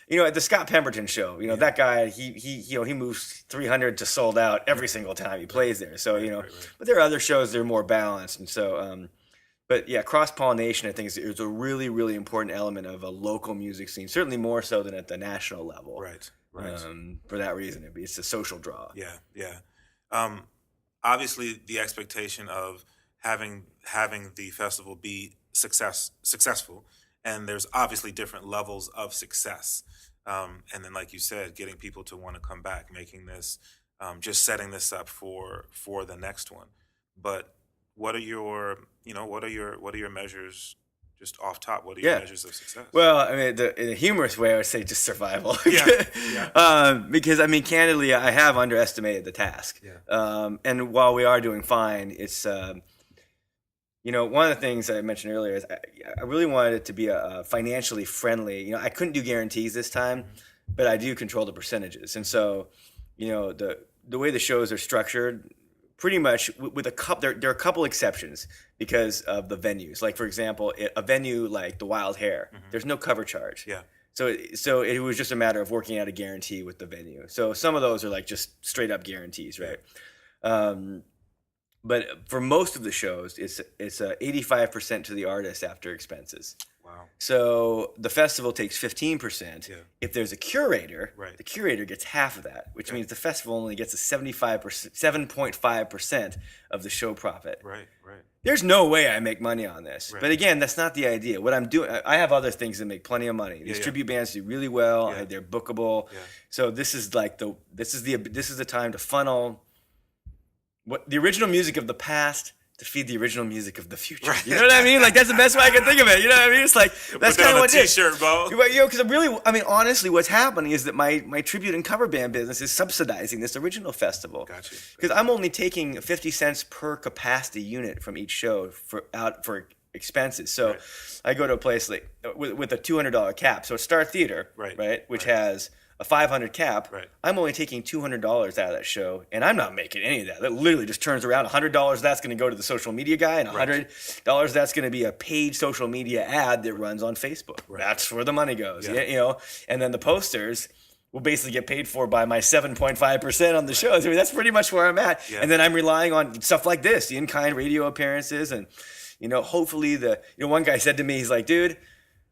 [SPEAKER 2] the Scott Pemberton show, that guy, he moves 300 to sold out every single time he plays there. So, but there are other shows that are more balanced, and so. But yeah, cross-pollination, I think, is a really, really important element of a local music scene. Certainly more so than at the national level.
[SPEAKER 1] Right.
[SPEAKER 2] For that reason, it's a social draw.
[SPEAKER 1] Yeah. Obviously, the expectation of having the festival be successful, and there's obviously different levels of success. And then, like you said, getting people to want to come back, making this, just setting this up for the next one. But what are your measures, just off top? What are your measures of success?
[SPEAKER 2] Well, I mean, in a humorous way, I would say just survival.
[SPEAKER 1] Yeah.
[SPEAKER 2] Because, I mean, candidly, I have underestimated the task.
[SPEAKER 1] Yeah.
[SPEAKER 2] And while we are doing fine, it's, one of the things I mentioned earlier is I really wanted it to be a financially friendly. I couldn't do guarantees this time, but I do control the percentages. And so, the way the shows are structured, pretty much with a couple, there are a couple exceptions because of the venues. Like, for example, a venue like the Wild Hare, there's no cover charge.
[SPEAKER 1] Yeah.
[SPEAKER 2] So it was just a matter of working out a guarantee with the venue. So some of those are like just straight up guarantees, right? But for most of the shows, it's 85% to the artist after expenses.
[SPEAKER 1] Wow.
[SPEAKER 2] So the festival takes 15%.
[SPEAKER 1] Yeah.
[SPEAKER 2] If there's a curator,
[SPEAKER 1] Right.
[SPEAKER 2] the curator gets half of that, which means the festival only gets 7.5% of the show profit.
[SPEAKER 1] Right.
[SPEAKER 2] There's no way I make money on this.
[SPEAKER 1] Right.
[SPEAKER 2] But again, that's not the idea. What I'm doing, I have other things that make plenty of money. These tribute bands do really well.
[SPEAKER 1] Yeah.
[SPEAKER 2] They're bookable.
[SPEAKER 1] Yeah.
[SPEAKER 2] So this is the time to funnel what the original music of the past to feed the original music of the future.
[SPEAKER 1] Right.
[SPEAKER 2] You know what I mean? Like, that's the best way I can think of it. You know what I mean? It's like, that's kind of what it is.
[SPEAKER 1] T-shirt, Bo.
[SPEAKER 2] Because honestly, what's happening is that my tribute and cover band business is subsidizing this original festival.
[SPEAKER 1] Gotcha.
[SPEAKER 2] Because I'm only taking 50 cents per capacity unit from each show for expenses. So
[SPEAKER 1] Right.
[SPEAKER 2] I go to a place like with a $200 cap. So Star Theater,
[SPEAKER 1] Right.
[SPEAKER 2] which has a $500 cap.
[SPEAKER 1] Right.
[SPEAKER 2] I'm only taking $200 out of that show, and I'm not making any of that. That literally just turns around. $100 that's going to go to the social media guy, and $100 that's going to be a paid social media ad that runs on Facebook.
[SPEAKER 1] Right.
[SPEAKER 2] That's where the money goes.
[SPEAKER 1] Yeah.
[SPEAKER 2] And then the posters will basically get paid for by my 7.5% on the shows. I mean, that's pretty much where I'm at.
[SPEAKER 1] Yeah.
[SPEAKER 2] And then I'm relying on stuff like this, the in-kind radio appearances, and hopefully one guy said to me, he's like, dude,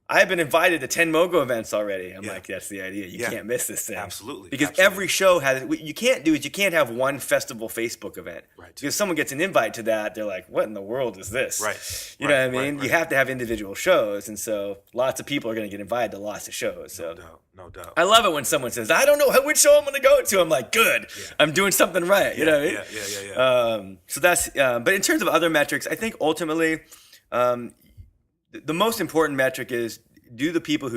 [SPEAKER 2] I've been invited to 10 Mogo events already. I'm like, that's the idea. You can't miss this thing.
[SPEAKER 1] Absolutely.
[SPEAKER 2] Because every show has, what you can't do is you can't have one festival Facebook event.
[SPEAKER 1] Right.
[SPEAKER 2] Because someone gets an invite to that, they're like, what in the world is this?
[SPEAKER 1] Right.
[SPEAKER 2] You know what I mean?
[SPEAKER 1] Right.
[SPEAKER 2] You have to have individual shows. And so lots of people are going to get invited to lots of shows. So
[SPEAKER 1] No doubt.
[SPEAKER 2] I love it when someone says, I don't know which show I'm going to go to. I'm like, good. Yeah. I'm doing something right. You know what I mean?
[SPEAKER 1] Yeah.
[SPEAKER 2] So that's, but in terms of other metrics, I think ultimately the most important metric is, do the people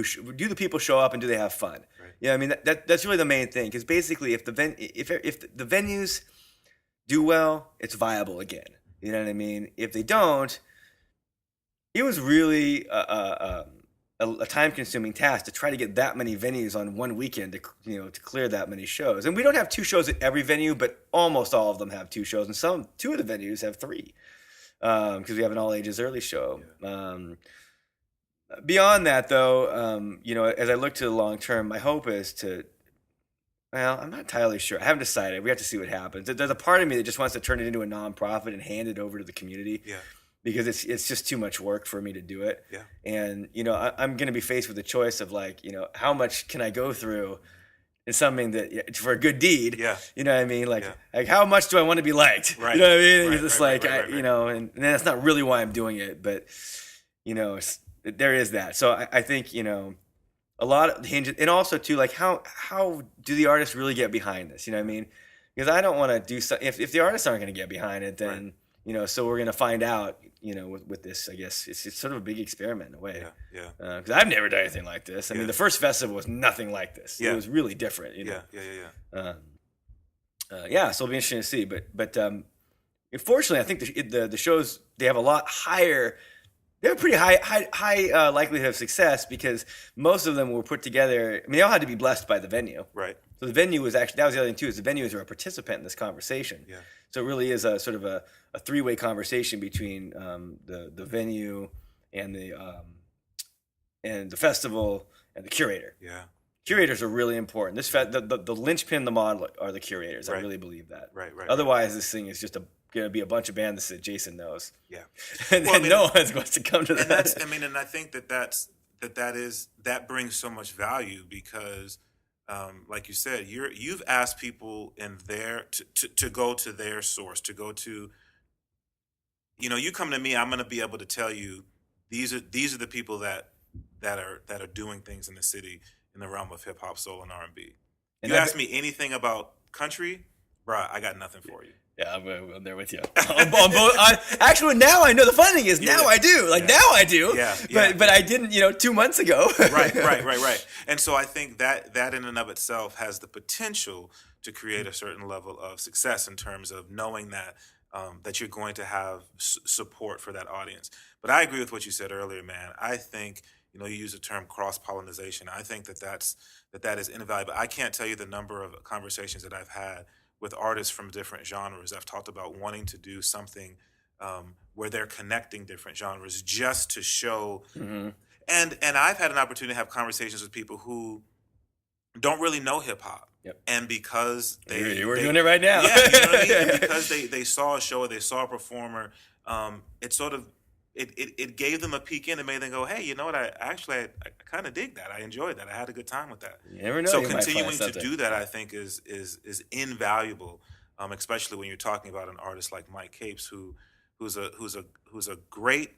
[SPEAKER 2] show up and do they have fun?
[SPEAKER 1] Right.
[SPEAKER 2] Yeah, I mean that's really the main thing, because basically if the venues do well, it's viable again. You know what I mean? If they don't, it was really a time-consuming task to try to get that many venues on one weekend to clear that many shows. And we don't have 2 shows at every venue, but almost all of them have 2 shows, and 2 of the venues have 3 because we have an all ages early show. Yeah. Beyond that, though, as I look to the long term, my hope is to Well, I'm not entirely sure. I haven't decided. We have to see what happens. There's a part of me that just wants to turn it into a nonprofit and hand it over to the community.
[SPEAKER 1] Yeah.
[SPEAKER 2] Because it's just too much work for me to do it.
[SPEAKER 1] Yeah.
[SPEAKER 2] And, I'm going to be faced with the choice of like, how much can I go through in something that for a good deed?
[SPEAKER 1] Yeah.
[SPEAKER 2] You know what I mean? Like how much do I want to be liked?
[SPEAKER 1] Right.
[SPEAKER 2] You know what I mean?
[SPEAKER 1] Right,
[SPEAKER 2] It's
[SPEAKER 1] right,
[SPEAKER 2] like,
[SPEAKER 1] right.
[SPEAKER 2] and that's not really why I'm doing it, but, there is that. So I think, a lot of hinges, and also too, like how do the artists really get behind this? You know what I mean? Because I don't want to do so if the artists aren't going to get behind it, then so we're going to find out, with this. I guess it's sort of a big experiment in a way.
[SPEAKER 1] Yeah.
[SPEAKER 2] Because I've never done anything like this. I mean, the first festival was nothing like this.
[SPEAKER 1] Yeah.
[SPEAKER 2] It was really different.
[SPEAKER 1] Yeah.
[SPEAKER 2] So it'll be interesting to see. But unfortunately, I think the shows, they have a lot higher. They have a pretty high likelihood of success because most of them were put together. I mean, they all had to be blessed by the venue.
[SPEAKER 1] Right.
[SPEAKER 2] So the venue was actually, that was the other thing too, is the venues are a participant in this conversation.
[SPEAKER 1] Yeah.
[SPEAKER 2] So it really is a sort of a three-way conversation between the venue and the festival and the curator.
[SPEAKER 1] Yeah.
[SPEAKER 2] Curators are really important. The linchpin, the model are the curators.
[SPEAKER 1] Right.
[SPEAKER 2] I really believe that.
[SPEAKER 1] Right.
[SPEAKER 2] Otherwise, this thing is just going to be a bunch of bands that Jason knows.
[SPEAKER 1] Yeah.
[SPEAKER 2] And no one's going to come to that.
[SPEAKER 1] And I think that brings so much value because, like you said, you've asked people in there to go to their source, to go to, you come to me, I'm going to be able to tell you these are the people that are doing things in the city in the realm of hip hop, soul, and R&B. You ask me anything about country, bruh, I got nothing for you.
[SPEAKER 2] Yeah, I'm there with you. On both, actually, now I know. The funny thing is, now I do. Now I do.
[SPEAKER 1] Yeah.
[SPEAKER 2] But I didn't, 2 months ago.
[SPEAKER 1] Right. And so I think that in and of itself has the potential to create a certain level of success in terms of knowing that that you're going to have support for that audience. But I agree with what you said earlier, man. I think you use the term cross-pollination. I think that is invaluable. I can't tell you the number of conversations that I've had with artists from different genres. I've talked about wanting to do something where they're connecting different genres just to show. Mm-hmm. And I've had an opportunity to have conversations with people who don't really know hip hop.
[SPEAKER 2] Yep.
[SPEAKER 1] And because
[SPEAKER 2] we're doing it right now.
[SPEAKER 1] Yeah, you know what I mean? And because they saw a show or they saw a performer, it sort of it gave them a peek in and made them go, hey, you know what? I kind of dig that. I enjoyed that. I had a good time with that.
[SPEAKER 2] You never know.
[SPEAKER 1] So continuing to do that, I think, is invaluable, especially when you're talking about an artist like Mike Capes, who's a great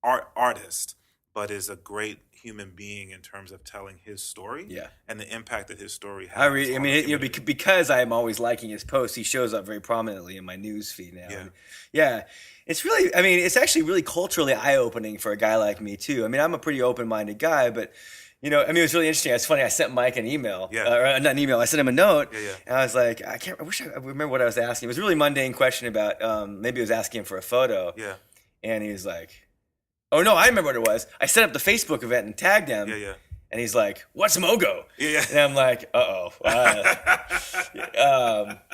[SPEAKER 1] artist, but is a great human being in terms of telling his story.
[SPEAKER 2] Yeah.
[SPEAKER 1] And the impact that his story has.
[SPEAKER 2] Because I'm always liking his posts, he shows up very prominently in my news feed now.
[SPEAKER 1] Yeah.
[SPEAKER 2] It's really, it's actually really culturally eye-opening for a guy like me, too. I'm a pretty open-minded guy, but, it was really interesting. It's funny, I sent Mike an email.
[SPEAKER 1] Yeah.
[SPEAKER 2] Not an email, I sent him a note.
[SPEAKER 1] Yeah.
[SPEAKER 2] And I was like, I wish I remember what I was asking. It was a really mundane question about, maybe I was asking him for a photo.
[SPEAKER 1] Yeah.
[SPEAKER 2] And he was like, oh, no, I remember what it was. I set up the Facebook event and tagged him.
[SPEAKER 1] Yeah.
[SPEAKER 2] And he's like, what's Mogo?
[SPEAKER 1] Yeah.
[SPEAKER 2] And I'm like, uh-oh.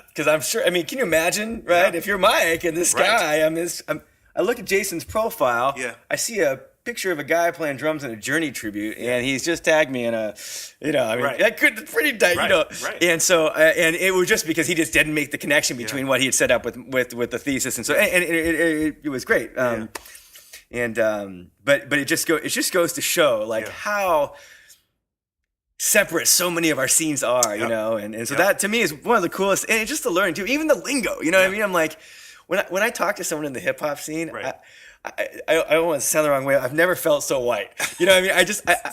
[SPEAKER 2] Because I'm sure, can you imagine, right? If you're Mike and this guy, I look at Jason's profile.
[SPEAKER 1] Yeah.
[SPEAKER 2] I see a picture of a guy playing drums in a Journey tribute, and he's just tagged me in a, that could pretty tight,
[SPEAKER 1] Right.
[SPEAKER 2] And so, and it was just because he just didn't make the connection between what he had set up with the thesis, and so, and it was great. But it just goes to show how separate so many of our scenes are, and so that to me is one of the coolest, and it's just to learn too, even the lingo, what I mean? I'm like, when I talk to someone in the hip hop scene, I don't want to sound the wrong way. I've never felt so white.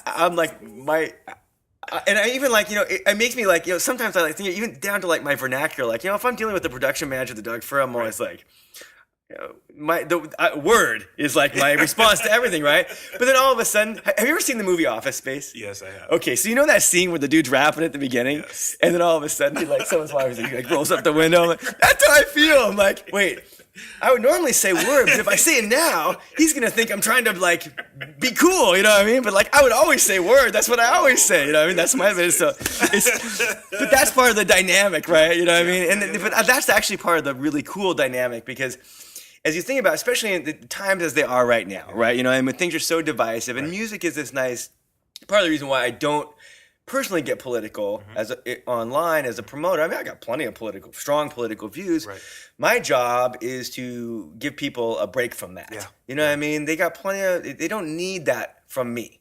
[SPEAKER 2] I'm like and I even it makes me sometimes I think even down to my vernacular, if I'm dealing with the production manager of the Doug Fur, I'm always like, word is my response to everything, right? But then all of a sudden, have you ever seen the movie Office Space?
[SPEAKER 1] Yes, I have.
[SPEAKER 2] Okay, so that scene where the dude's rapping at the beginning, and then all of a sudden someone's walking, he rolls up the window. That's how I feel. I'm like, wait, I would normally say word, but if I say it now, he's gonna think I'm trying to be cool, you know what I mean? But I would always say word. That's what I always say, you know what I mean? That's my bit. So but that's part of the dynamic, right? You know what I mean? But that's actually part of the really cool dynamic because, as you think about, especially in the times as they are right now, right? When things are so divisive, and music is this nice part of the reason why I don't personally get political online as a promoter. I mean, I got plenty of strong political views.
[SPEAKER 1] Right.
[SPEAKER 2] My job is to give people a break from that.
[SPEAKER 1] Yeah.
[SPEAKER 2] You know what I mean? They got they don't need that from me.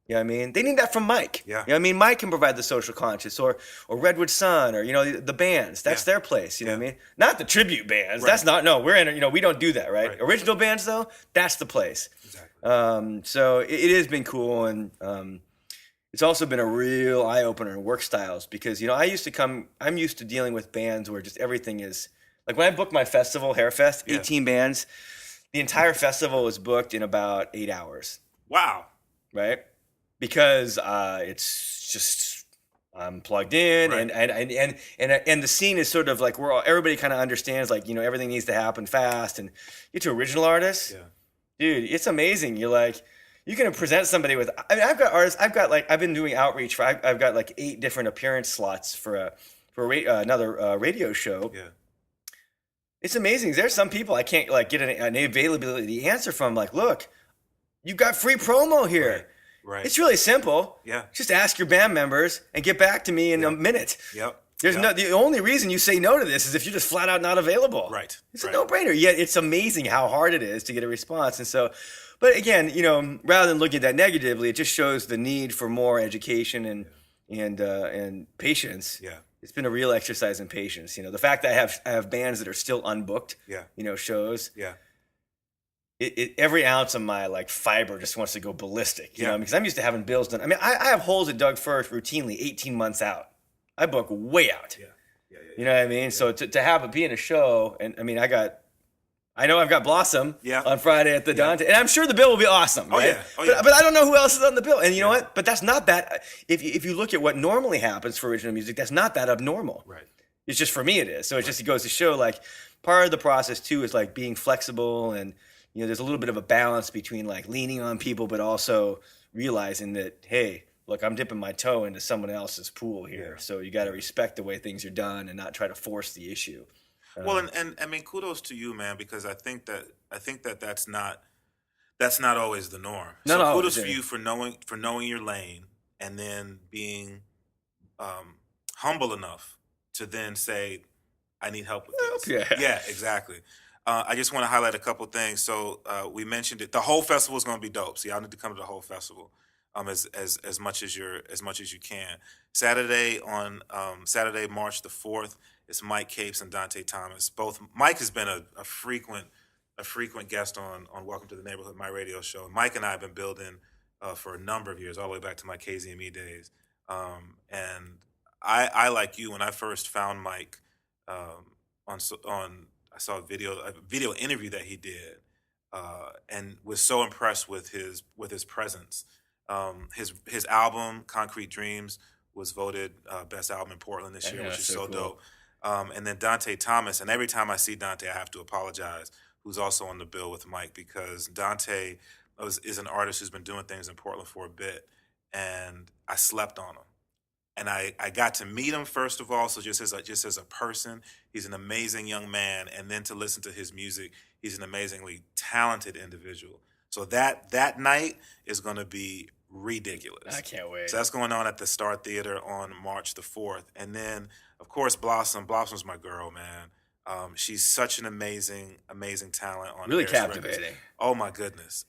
[SPEAKER 2] You know what I mean? They need that from Mike.
[SPEAKER 1] Yeah.
[SPEAKER 2] You know what I mean? Mike can provide the social conscious, or Redwood Sun, or, you know, the bands. That's their place. You know what I mean? Not the tribute bands.
[SPEAKER 1] Right.
[SPEAKER 2] That's not, no, we're in, you know, we don't do that, right? Original bands, though, that's the place.
[SPEAKER 1] Exactly.
[SPEAKER 2] So it has been cool, and it's also been a real eye-opener in work styles, because, you know, I'm used to dealing with bands where just everything is, like when I booked my festival, Hairfest, 18 bands, the entire festival was booked in about 8 hours.
[SPEAKER 1] Wow.
[SPEAKER 2] Right? Because it's just I'm plugged in,
[SPEAKER 1] Right.
[SPEAKER 2] and the scene is sort of like everybody kind of understands, like, you know, everything needs to happen fast, and get to original artists, dude, it's amazing. You're like, you can present somebody with. I mean, I've got artists. I've been doing outreach for. I've got like 8 different appearance slots for another radio show.
[SPEAKER 1] Yeah.
[SPEAKER 2] It's amazing. There's some people I can't like get an availability answer from. Like, look, you've got free promo here.
[SPEAKER 1] Right.
[SPEAKER 2] It's really simple.
[SPEAKER 1] Yeah.
[SPEAKER 2] Just ask your band members and get back to me in a minute.
[SPEAKER 1] Yep.
[SPEAKER 2] There's the only reason you say no to this is if you're just flat out not available.
[SPEAKER 1] Right.
[SPEAKER 2] It's a no-brainer. Yet it's amazing how hard it is to get a response. And so, but again, you know, rather than looking at that negatively, it just shows the need for more education and patience.
[SPEAKER 1] Yeah.
[SPEAKER 2] It's been a real exercise in patience. You know, the fact that I have bands that are still unbooked.
[SPEAKER 1] Yeah.
[SPEAKER 2] You know, shows.
[SPEAKER 1] Yeah.
[SPEAKER 2] Every ounce of my like fiber just wants to go ballistic, you
[SPEAKER 1] Yeah.
[SPEAKER 2] know, because I'm used to having bills done. I mean, I have holes at Doug First routinely 18 months out. I book way out.
[SPEAKER 1] Yeah.
[SPEAKER 2] You know what I mean? So to have it be in a show, and I mean, I know I've got Blossom on Friday at the Dante, and I'm sure the bill will be awesome, right? But I don't know who else is on the bill. And you know what? But that's not that. If you look at what normally happens for original music, that's not that abnormal.
[SPEAKER 1] Right.
[SPEAKER 2] It's just, for me it is. So it goes to show, like, part of the process too is like being flexible, and, you know, there's a little bit of a balance between like leaning on people, but also realizing that, hey, look, I'm dipping my toe into someone else's pool here.
[SPEAKER 1] Yeah.
[SPEAKER 2] So you got to respect the way things are done and not try to force the issue.
[SPEAKER 1] Well, and I mean, kudos to you, man, because I think that that's not always the norm.
[SPEAKER 2] Not
[SPEAKER 1] so
[SPEAKER 2] always,
[SPEAKER 1] kudos for you for knowing your lane, and then being humble enough to then say, I need help with this. Yeah, exactly. I just want to highlight a couple things. So we mentioned it. The whole festival is going to be dope. So y'all need to come to the whole festival as much as you can. Saturday, March the 4th, it's Mike Capes and Dante Thomas. Both Mike has been a frequent guest on Welcome to the Neighborhood, my radio show. Mike and I have been building for a number of years, all the way back to my KZME days. And I like you, when I first found Mike I saw a video interview that he did, and was so impressed with his presence. His album Concrete Dreams was voted best album in Portland this year, which is so
[SPEAKER 2] cool.
[SPEAKER 1] dope. And then Dante Thomas, and every time I see Dante, I have to apologize, who's also on the bill with Mike, because Dante is an artist who's been doing things in Portland for a bit, and I slept on him. And I got to meet him, first of all, so just as a person, he's an amazing young man. And then to listen to his music, he's an amazingly talented individual. So that night is going to be ridiculous.
[SPEAKER 2] I can't wait.
[SPEAKER 1] So that's going on at the Star Theater on March the 4th. And then, of course, Blossom. Blossom's my girl, man. She's such an amazing talent on
[SPEAKER 2] Really
[SPEAKER 1] Harris
[SPEAKER 2] captivating.
[SPEAKER 1] Records. Oh my goodness,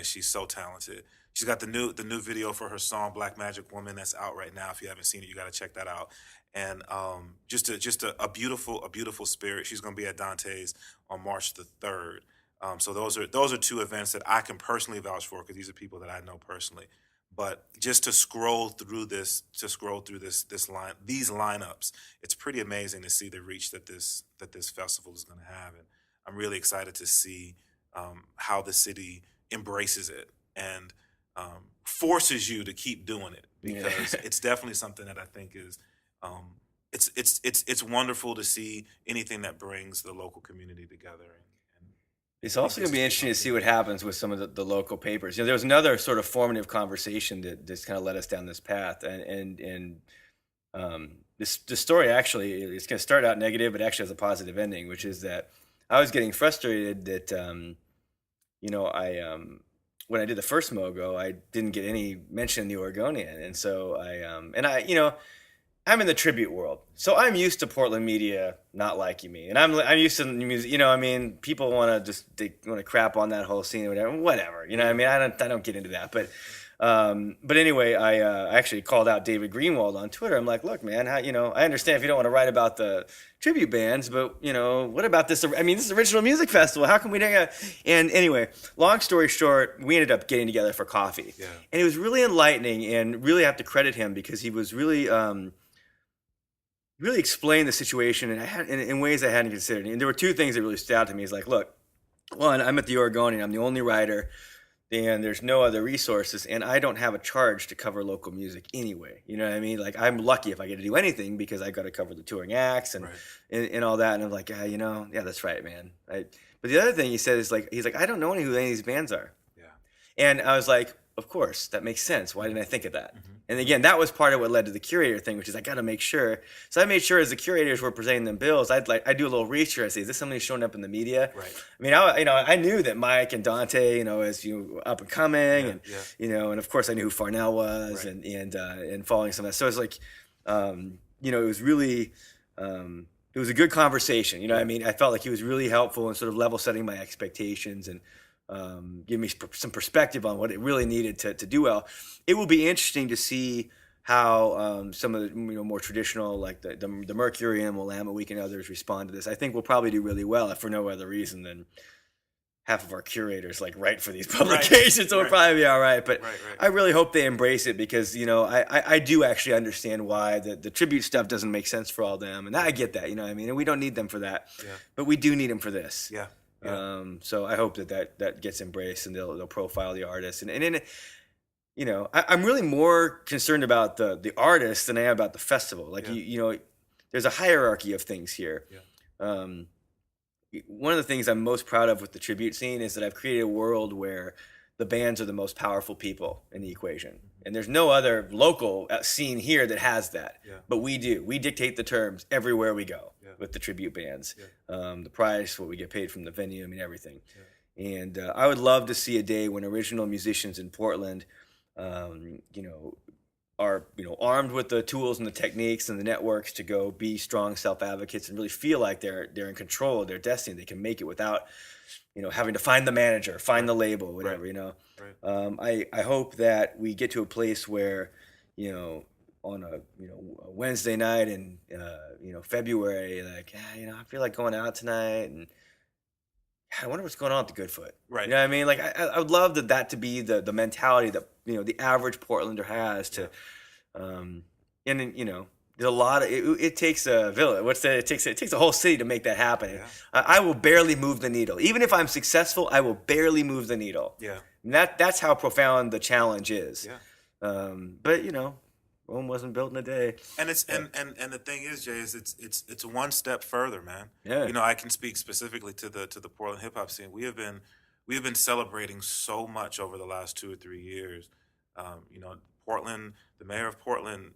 [SPEAKER 1] she's so talented. She's got the new video for her song Black Magic Woman that's out right now. If you haven't seen it, you got to check that out. And just a beautiful spirit. She's going to be at Dante's on March the 3rd. So those are two events that I can personally vouch for, because these are people that I know personally. But just to scroll through these lineups, it's pretty amazing to see the reach that this festival is going to have, and I'm really excited to see how the city embraces it and forces you to keep doing it, because it's definitely something that I think is it's wonderful to see anything that brings the local community together.
[SPEAKER 2] It's also going to be interesting to see what happens with some of the local papers. You know, there was another sort of formative conversation that just kind of led us down this path, and this story actually, it's going to start out negative, but actually has a positive ending, which is that I was getting frustrated that when I did the first Mogo, I didn't get any mention in the Oregonian, and so I'm in the tribute world, so I'm used to Portland media not liking me, and I'm used to the music. I mean, people want to crap on that whole scene or whatever. I mean, I don't get into that, but anyway, I actually called out David Greenwald on Twitter. I'm like, look, man, I understand if you don't want to write about the tribute bands, but what about this? I mean, this is Original Music Festival. How come we didn't? And anyway, long story short, we ended up getting together for coffee, and it was really enlightening, and really have to credit him because he was really explained the situation in ways I hadn't considered. And there were two things that really stood out to me. He's like, look, one, I'm at the Oregonian. I'm the only writer, and there's no other resources, and I don't have a charge to cover local music anyway. You know what I mean? Like, I'm lucky if I get to do anything because I got to cover the touring acts and all that. And I'm like, yeah, that's right, man. But the other thing he said is he's like, I don't know who any of these bands are. Yeah. And I was like, of course, that makes sense. Why didn't I think of that? Mm-hmm. And again, that was part of what led to the curator thing, which is I got to make sure. So I made sure as the curators were presenting them bills, I do a little research. I say, is this somebody showing up in the media? Right. I mean, I knew that Mike and Dante, as up and coming, and of course I knew who Farnell was, right. and following some of that. So it's like, it was really. It was a good conversation. I mean, I felt like he was really helpful in sort of level setting my expectations and give me some perspective on what it really needed to do well. It will be interesting to see how some of the more traditional, like the Mercurium, Willamette Week, and others respond to this. I think we'll probably do really well, if for no other reason than half of our curators write for these publications, right. So we'll probably be all right. But I really hope they embrace it because I do actually understand why the tribute stuff doesn't make sense for all of them, and I get that. I mean, and we don't need them for that, but we do need them for this. Yeah. So I hope that gets embraced and they'll profile the artists and I'm really more concerned about the artists than I am about the festival. There's a hierarchy of things here. Yeah. One of the things I'm most proud of with the tribute scene is that I've created a world where the bands are the most powerful people in the equation. And there's no other local scene here that has that. Yeah. But we do. We dictate the terms everywhere we go with the tribute bands. Yeah. The price, what we get paid from the venue, I mean, everything. Yeah. And I would love to see a day when original musicians in Portland, are armed with the tools and the techniques and the networks to go be strong self-advocates and really feel like they're in control of their destiny. They can make it without having to find the manager, find the label, whatever. Right. I hope that we get to a place where on a Wednesday night in February, I feel like going out tonight and I wonder what's going on with the Goodfoot. Right. You know what I mean? I would love that to be the mentality that the average Portlander has to, there's a lot of it takes a village. It takes a whole city to make that happen. Yeah. I will barely move the needle. Even if I'm successful, I will barely move the needle. Yeah. And that's how profound the challenge is. Yeah. But Rome wasn't built in a day.
[SPEAKER 1] And it's and the thing is, Jay, is it's one step further, man. Yeah. I can speak specifically to the Portland hip hop scene. We have been celebrating so much over the last 2 or 3 years. Portland, the mayor of Portland,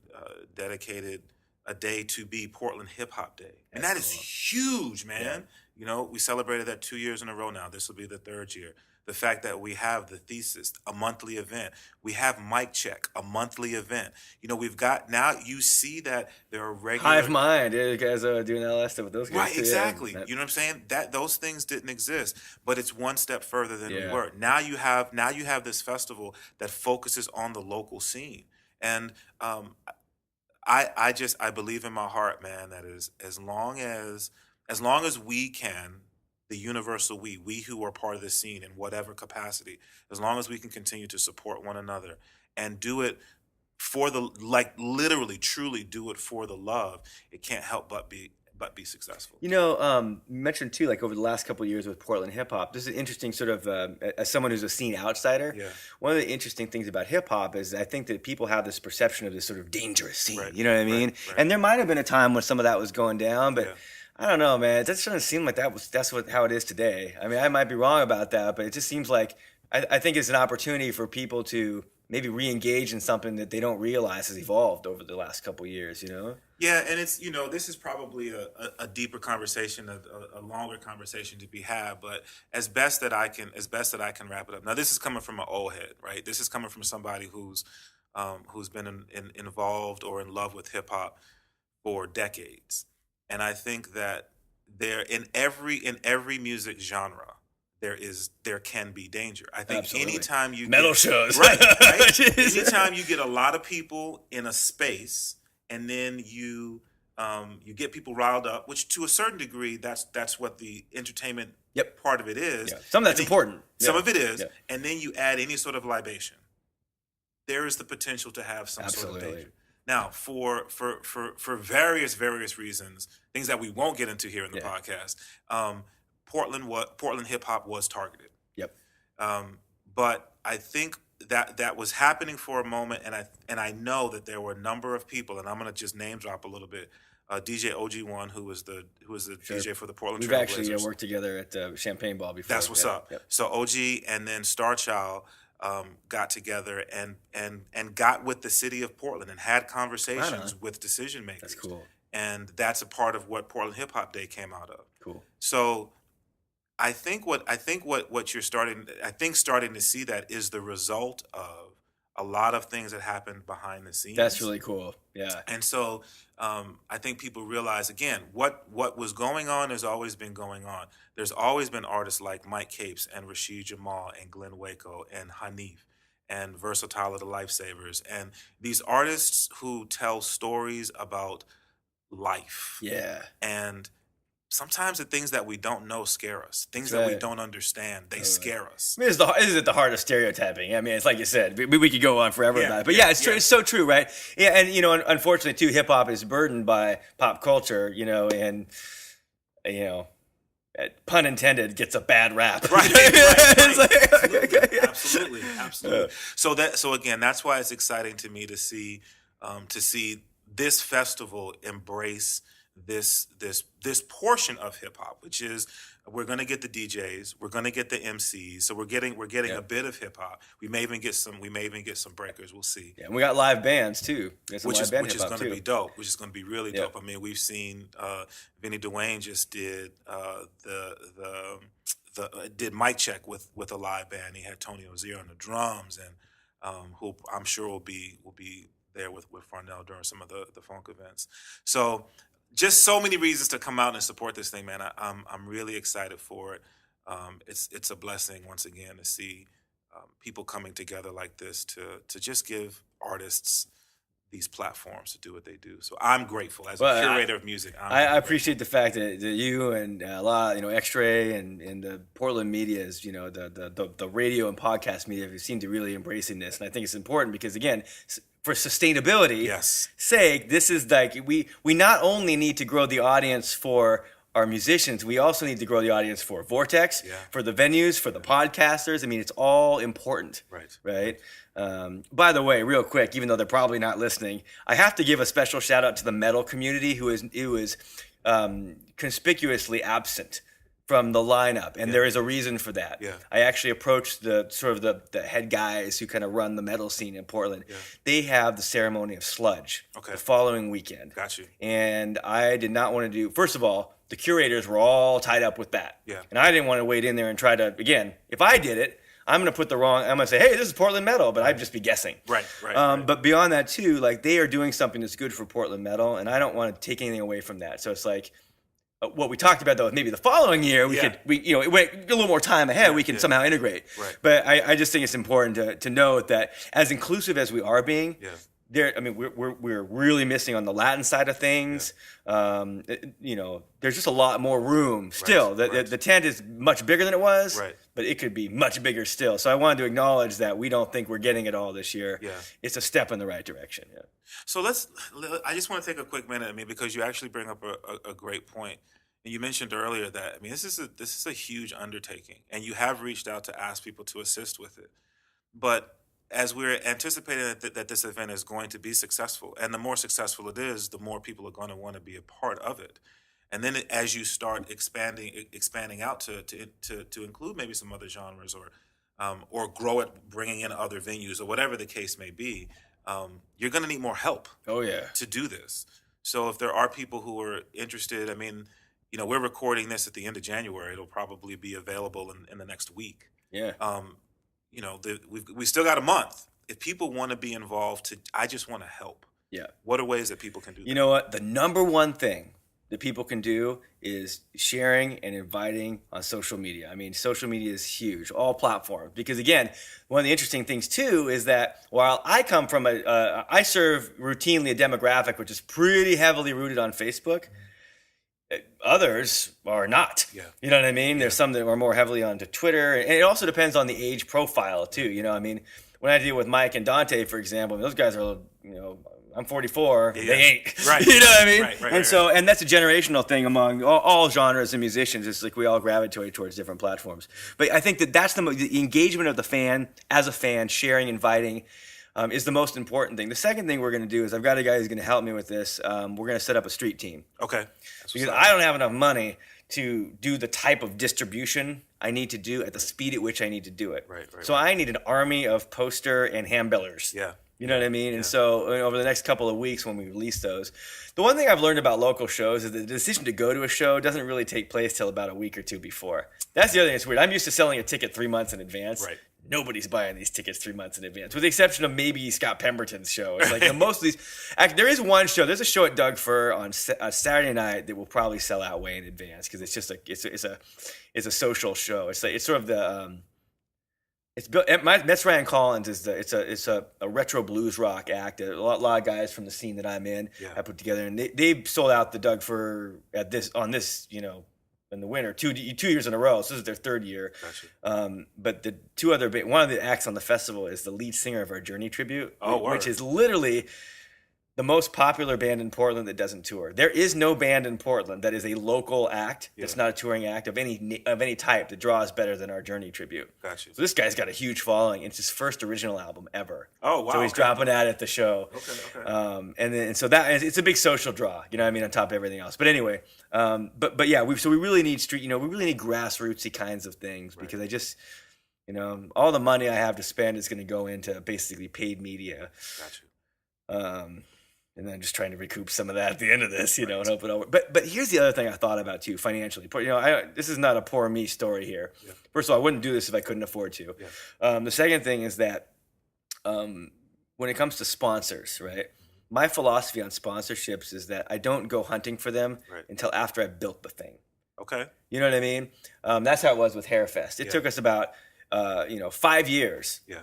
[SPEAKER 1] dedicated a day to be Portland Hip Hop Day, and that is huge, man. Yeah. We celebrated that 2 years in a row now. This will be the third year. The fact that we have the Thesis, a monthly event. We have Mic Check, a monthly event. We've got now. You see that there are regular
[SPEAKER 2] Hive Mind. You guys are doing LS stuff with those guys.
[SPEAKER 1] Right, exactly. You know what I'm saying? That those things didn't exist, but it's one step further than we were. Now you have this festival that focuses on the local scene, and I believe in my heart, man, that is as long as we can. The universal we who are part of the scene in whatever capacity, as long as we can continue to support one another and do it for literally, truly do it for the love, it can't help but be successful.
[SPEAKER 2] You mentioned too, over the last couple of years with Portland hip hop, this is an interesting sort of, as someone who's a scene outsider, one of the interesting things about hip hop is I think that people have this perception of this sort of dangerous scene, you know what I mean? Right. And there might have been a time when some of that was going down, but I don't know, man. It doesn't seem like that's how it is today. I mean, I might be wrong about that, but it just seems like I think it's an opportunity for people to maybe re-engage in something that they don't realize has evolved over the last couple years, you know?
[SPEAKER 1] Yeah, and it's, this is probably a deeper conversation, a longer conversation to be had. But as best that I can wrap it up. Now, this is coming from an old head, right? This is coming from somebody who's been involved or in love with hip hop for decades, and I think that there in every music genre there can be danger. I think
[SPEAKER 2] Absolutely.
[SPEAKER 1] anytime you
[SPEAKER 2] metal shows,
[SPEAKER 1] right, anytime you get a lot of people in a space, and then you get people riled up, which to a certain degree that's what the entertainment part of it is.
[SPEAKER 2] Yeah. Some of that's important.
[SPEAKER 1] Some of it is, and then you add any sort of libation. There is the potential to have some sort of danger. Now, for various reasons, things that we won't get into here in the podcast, Portland hip hop was targeted.
[SPEAKER 2] Yep.
[SPEAKER 1] But I think that was happening for a moment, and I know that there were a number of people, and I'm going to just name drop a little bit. DJ OG1, who was the DJ for the Portland Trailblazers.
[SPEAKER 2] We've actually worked together at Champagne Ball before.
[SPEAKER 1] That's what's up. Yep. So OG and then Starchild got together and got with the city of Portland and had conversations with decision makers.
[SPEAKER 2] That's cool.
[SPEAKER 1] And that's a part of what Portland Hip Hop Day came out of.
[SPEAKER 2] Cool.
[SPEAKER 1] So I think what you're starting to see that is the result of a lot of things that happened behind the scenes.
[SPEAKER 2] That's really cool. Yeah.
[SPEAKER 1] And so I think people realize, again, what was going on has always been going on. There's always been artists like Mike Capes and Rashid Jamal and Glenn Waco and Hanif and Versatile of the Lifesavers, and these artists who tell stories about life.
[SPEAKER 2] Yeah.
[SPEAKER 1] And sometimes the things that we don't know scare us. Things that we don't understand, they scare us.
[SPEAKER 2] I mean, this is at the heart of stereotyping. I mean, it's like you said, we could go on forever about it. But it's so true, right? Yeah, and unfortunately too, hip hop is burdened by pop culture, and pun intended, gets a bad rap.
[SPEAKER 1] Right. Absolutely. So again, that's why it's exciting to me to see this festival embrace this portion of hip hop, which is we're going to get the DJs, we're going to get the MCs, so we're getting a bit of hip hop. We may even get some breakers. We'll see.
[SPEAKER 2] Yeah, and we got live bands too.
[SPEAKER 1] Which is going to be dope. Which is going to be really dope. I mean, we've seen Vinny Dwayne just did did mic check with a live band. He had Tony Ozier on the drums, and who I'm sure will be there with Farnell during some of the funk events. So just so many reasons to come out and support this thing, man. I'm really excited for it. It's a blessing once again to see people coming together like this to just give artists these platforms to do what they do. So I'm grateful as a curator of music.
[SPEAKER 2] I appreciate the fact that you and a lot, X-Ray and the Portland media is, the radio and podcast media seem to really embracing this, and I think it's important because again, for sustainability sake, this is like we not only need to grow the audience for our musicians, we also need to grow the audience for Vortex, for the venues, for the podcasters. I mean, it's all important, right? By the way, real quick, even though they're probably not listening, I have to give a special shout out to the metal community who is conspicuously absent from the lineup, and there is a reason for that. Yeah. I actually approached the head guys who kind of run the metal scene in Portland. Yeah. They have the ceremony of Sludge the following weekend.
[SPEAKER 1] Got you.
[SPEAKER 2] And I did not want to do. First of all, the curators were all tied up with that. Yeah. And I didn't want to wade in there and try to. Again, if I did it, I'm going to say, hey, this is Portland metal, but I'd just be guessing.
[SPEAKER 1] Right.
[SPEAKER 2] But beyond that too, like they are doing something that's good for Portland metal, and I don't want to take anything away from that. So it's like. What we talked about though, maybe the following year it went a little more time ahead. We can somehow integrate. Right. But I just think it's important to note that as inclusive as we are being, we're really missing on the Latin side of things. There's just a lot more room still. The tent is much bigger than it was, but it could be much bigger still. So I wanted to acknowledge that we don't think we're getting it all this year. Yeah. It's a step in the right direction. Yeah.
[SPEAKER 1] So I just want to take a quick minute, because you actually bring up a great point. And you mentioned earlier that, this is a huge undertaking, and you have reached out to ask people to assist with it. But as we're anticipating that this event is going to be successful, and the more successful it is, the more people are going to want to be a part of it. And then as you start expanding out to include maybe some other genres or or grow it, bringing in other venues or whatever the case may be, you're going to need more help.
[SPEAKER 2] Oh yeah.
[SPEAKER 1] To do this. So if there are people who are interested, I mean, we're recording this at the end of January. It'll probably be available in the next week.
[SPEAKER 2] Yeah.
[SPEAKER 1] We still got a month. If people want to be involved, I just want to help.
[SPEAKER 2] Yeah.
[SPEAKER 1] What are ways that people can do that?
[SPEAKER 2] You know what? The number one thing that people can do is sharing and inviting on social media. I mean, social media is huge, all platforms. Because again, one of the interesting things too is that while I come from I serve routinely a demographic which is pretty heavily rooted on Facebook. Others are not.
[SPEAKER 1] Yeah.
[SPEAKER 2] You know what I mean? There's some that are more heavily onto Twitter. And it also depends on the age profile too. You know, I mean, when I deal with Mike and Dante, for example, those guys are, I'm 44, they ain't.
[SPEAKER 1] Right.
[SPEAKER 2] You know what I mean?
[SPEAKER 1] Right,
[SPEAKER 2] And that's a generational thing among all genres and musicians. It's like we all gravitate towards different platforms. But I think that's the engagement of the fan, as a fan, sharing, inviting, is the most important thing. The second thing we're going to do is I've got a guy who's going to help me with this. We're going to set up a street team.
[SPEAKER 1] Okay.
[SPEAKER 2] Because I don't have enough money to do the type of distribution I need to do at the speed at which I need to do it.
[SPEAKER 1] Right.
[SPEAKER 2] So I need an army of poster and handbillers.
[SPEAKER 1] Yeah.
[SPEAKER 2] You know what I mean?
[SPEAKER 1] Yeah.
[SPEAKER 2] And so over the next couple of weeks when we release those, the one thing I've learned about local shows is that the decision to go to a show doesn't really take place till about a week or two before. That's the other thing that's weird. I'm used to selling a ticket 3 months in advance.
[SPEAKER 1] Right.
[SPEAKER 2] Nobody's buying these tickets 3 months in advance, with the exception of maybe Scott Pemberton's show. It's like most of these. Actually, there is one show. There's a show at Doug Fir on Saturday night that will probably sell out way in advance because it's just it's a social show. It's sort of the it's built. That's Ryan Collins is it's a retro blues rock act. A lot of guys from the scene that I'm in I put together, and they've sold out the Doug Fir on this in the winter, two years in a row. So this is their third year.
[SPEAKER 1] Gotcha.
[SPEAKER 2] But the two other one of the acts on the festival is the lead singer of our Journey tribute, which is literally the most popular band in Portland that doesn't tour. There is no band in Portland that is a local act that's not a touring act of any type that draws better than our Journey tribute.
[SPEAKER 1] Gotcha.
[SPEAKER 2] So this guy's got a huge following. It's his first original album ever.
[SPEAKER 1] Oh wow!
[SPEAKER 2] So he's dropping that at the show.
[SPEAKER 1] Okay.
[SPEAKER 2] And so that it's a big social draw. You know what I mean? On top of everything else. But anyway, but yeah, we really need street. We really need grassrootsy kinds of things because I just. All the money I have to spend is going to go into basically paid media.
[SPEAKER 1] Gotcha.
[SPEAKER 2] And then just trying to recoup some of that at the end of this, and hope it over. But here's the other thing I thought about too, financially. This is not a poor me story here. Yeah. First of all, I wouldn't do this if I couldn't afford to. Yeah. The second thing is that when it comes to sponsors, right? My philosophy on sponsorships is that I don't go hunting for them until after I've built the thing.
[SPEAKER 1] Okay.
[SPEAKER 2] You know what I mean? That's how it was with Hairfest. It took us about 5 years. Yeah.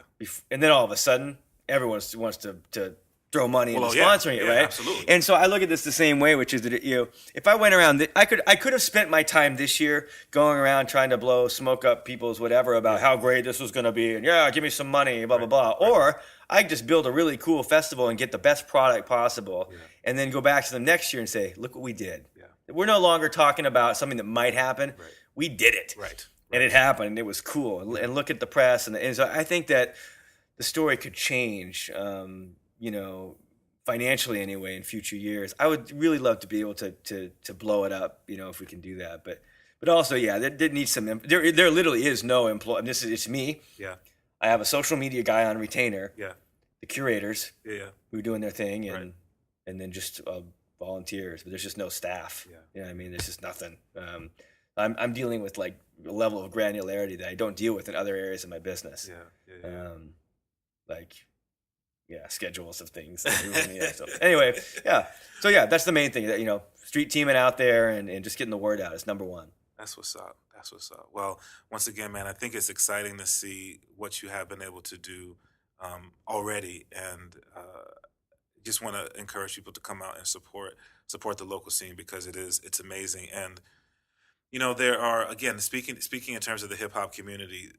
[SPEAKER 2] And then all of a sudden, everyone wants to throw money into sponsoring it, right?
[SPEAKER 1] Absolutely.
[SPEAKER 2] And so I look at this the same way, which is that if I went around, I could have spent my time this year going around trying to blow smoke up people's whatever about how great this was going to be, and give me some money, blah blah blah. Or I just build a really cool festival and get the best product possible, and then go back to them next year and say, look what we did. Yeah. We're no longer talking about something that might happen. Right. We did it.
[SPEAKER 1] Right.
[SPEAKER 2] And it happened. And it was cool. And look at the press, and so I think that the story could change. Financially anyway, in future years. I would really love to be able to blow it up, if we can do that. But also, there needs some. There literally is no employee. It's me. Yeah. I have a social media guy on retainer. Yeah. The curators. Yeah. Who are doing their thing, and then just volunteers. But there's just no staff. Yeah. You know what I mean? There's just nothing. I'm dealing with like a level of granularity that I don't deal with in other areas of my business. Yeah. Schedules of things. So anyway, So that's the main thing. That street teaming out there and just getting the word out is number one.
[SPEAKER 1] That's what's up. Well, once again, man, I think it's exciting to see what you have been able to do already, and just want to encourage people to come out and support the local scene because it's amazing. And there are, again, speaking in terms of the hip hop community.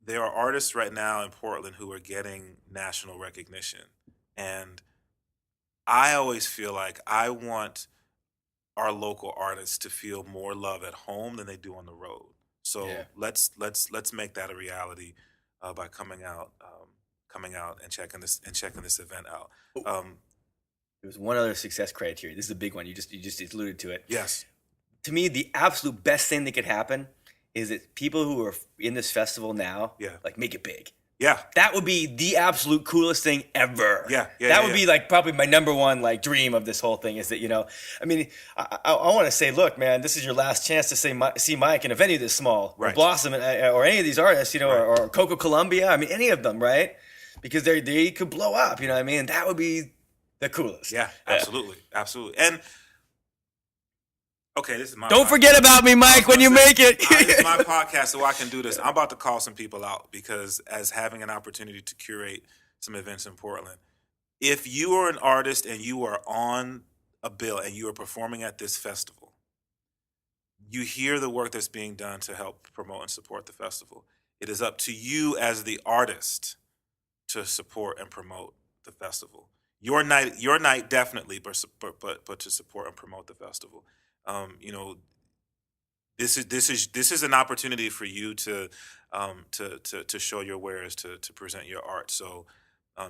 [SPEAKER 1] There are artists right now in Portland who are getting national recognition. And I always feel like I want our local artists to feel more love at home than they do on the road. So let's make that a reality by coming out and checking this event out.
[SPEAKER 2] There was one other success criteria. This is a big one. You just alluded to it.
[SPEAKER 1] Yes.
[SPEAKER 2] To me, the absolute best thing that could happen is that people who are in this festival now,
[SPEAKER 1] Yeah.
[SPEAKER 2] like make it big.
[SPEAKER 1] Yeah.
[SPEAKER 2] That would be the absolute coolest thing ever.
[SPEAKER 1] Yeah,
[SPEAKER 2] that would be like probably my number one like dream of this whole thing is that, I mean, I want to say, look, man, this is your last chance to see Mike in a venue this small, or Blossom, or any of these artists, or Coco Columbia. I mean, any of them, right? Because they could blow up, you know what I mean? That would be the coolest.
[SPEAKER 1] Yeah, absolutely, absolutely. And okay, this is my.
[SPEAKER 2] Don't forget about me, Mike, when you make it.
[SPEAKER 1] This is my podcast, so I can do this. I'm about to call some people out because as having an opportunity to curate some events in Portland, if you are an artist and you are on a bill and you are performing at this festival, you hear the work that's being done to help promote and support the festival. It is up to you as the artist to support and promote the festival. Your night definitely, but to support and promote the festival. This is an opportunity for you to show your wares, to present your art. So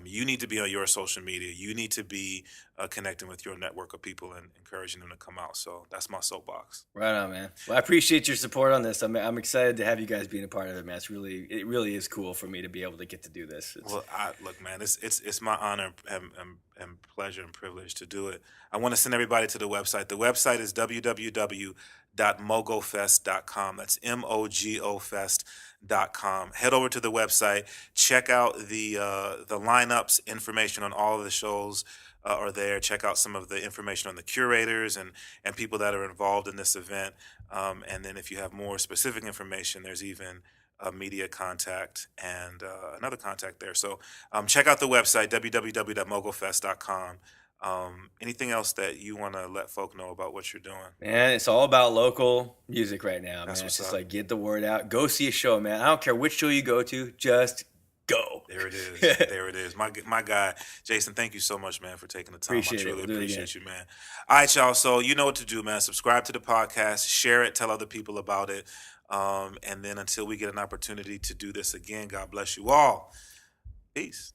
[SPEAKER 1] you need to be on your social media. You need to be connecting with your network of people and encouraging them to come out. So that's my soapbox.
[SPEAKER 2] Right on, man. Well, I appreciate your support on this. I'm excited to have you guys being a part of it, man. It really is cool for me to be able to get to do this.
[SPEAKER 1] Look, man, it's my honor and pleasure and privilege to do it. I want to send everybody to the website. The website is www.mogofest.com. That's MOGOfest.com. Head over to the website. Check out the lineups. Information on all of the shows are there. Check out some of the information on the curators and people that are involved in this event. And then if you have more specific information, there's even a media contact and another contact there. So check out the website, www.mogofest.com. Anything else that you want to let folk know about what you're doing?
[SPEAKER 2] Man, it's all about local music right now,
[SPEAKER 1] That's
[SPEAKER 2] man. It's just
[SPEAKER 1] up.
[SPEAKER 2] like get the word out. Go see a show, man. I don't care which show you go to, just go.
[SPEAKER 1] There it is. There it is. My guy, Jason, thank you so much, man, for taking the time.
[SPEAKER 2] Appreciate
[SPEAKER 1] I truly
[SPEAKER 2] it.
[SPEAKER 1] appreciate you, man. All right, y'all. So you know what to do, man. Subscribe to the podcast, share it, tell other people about it. And then until we get an opportunity to do this again, God bless you all. Peace.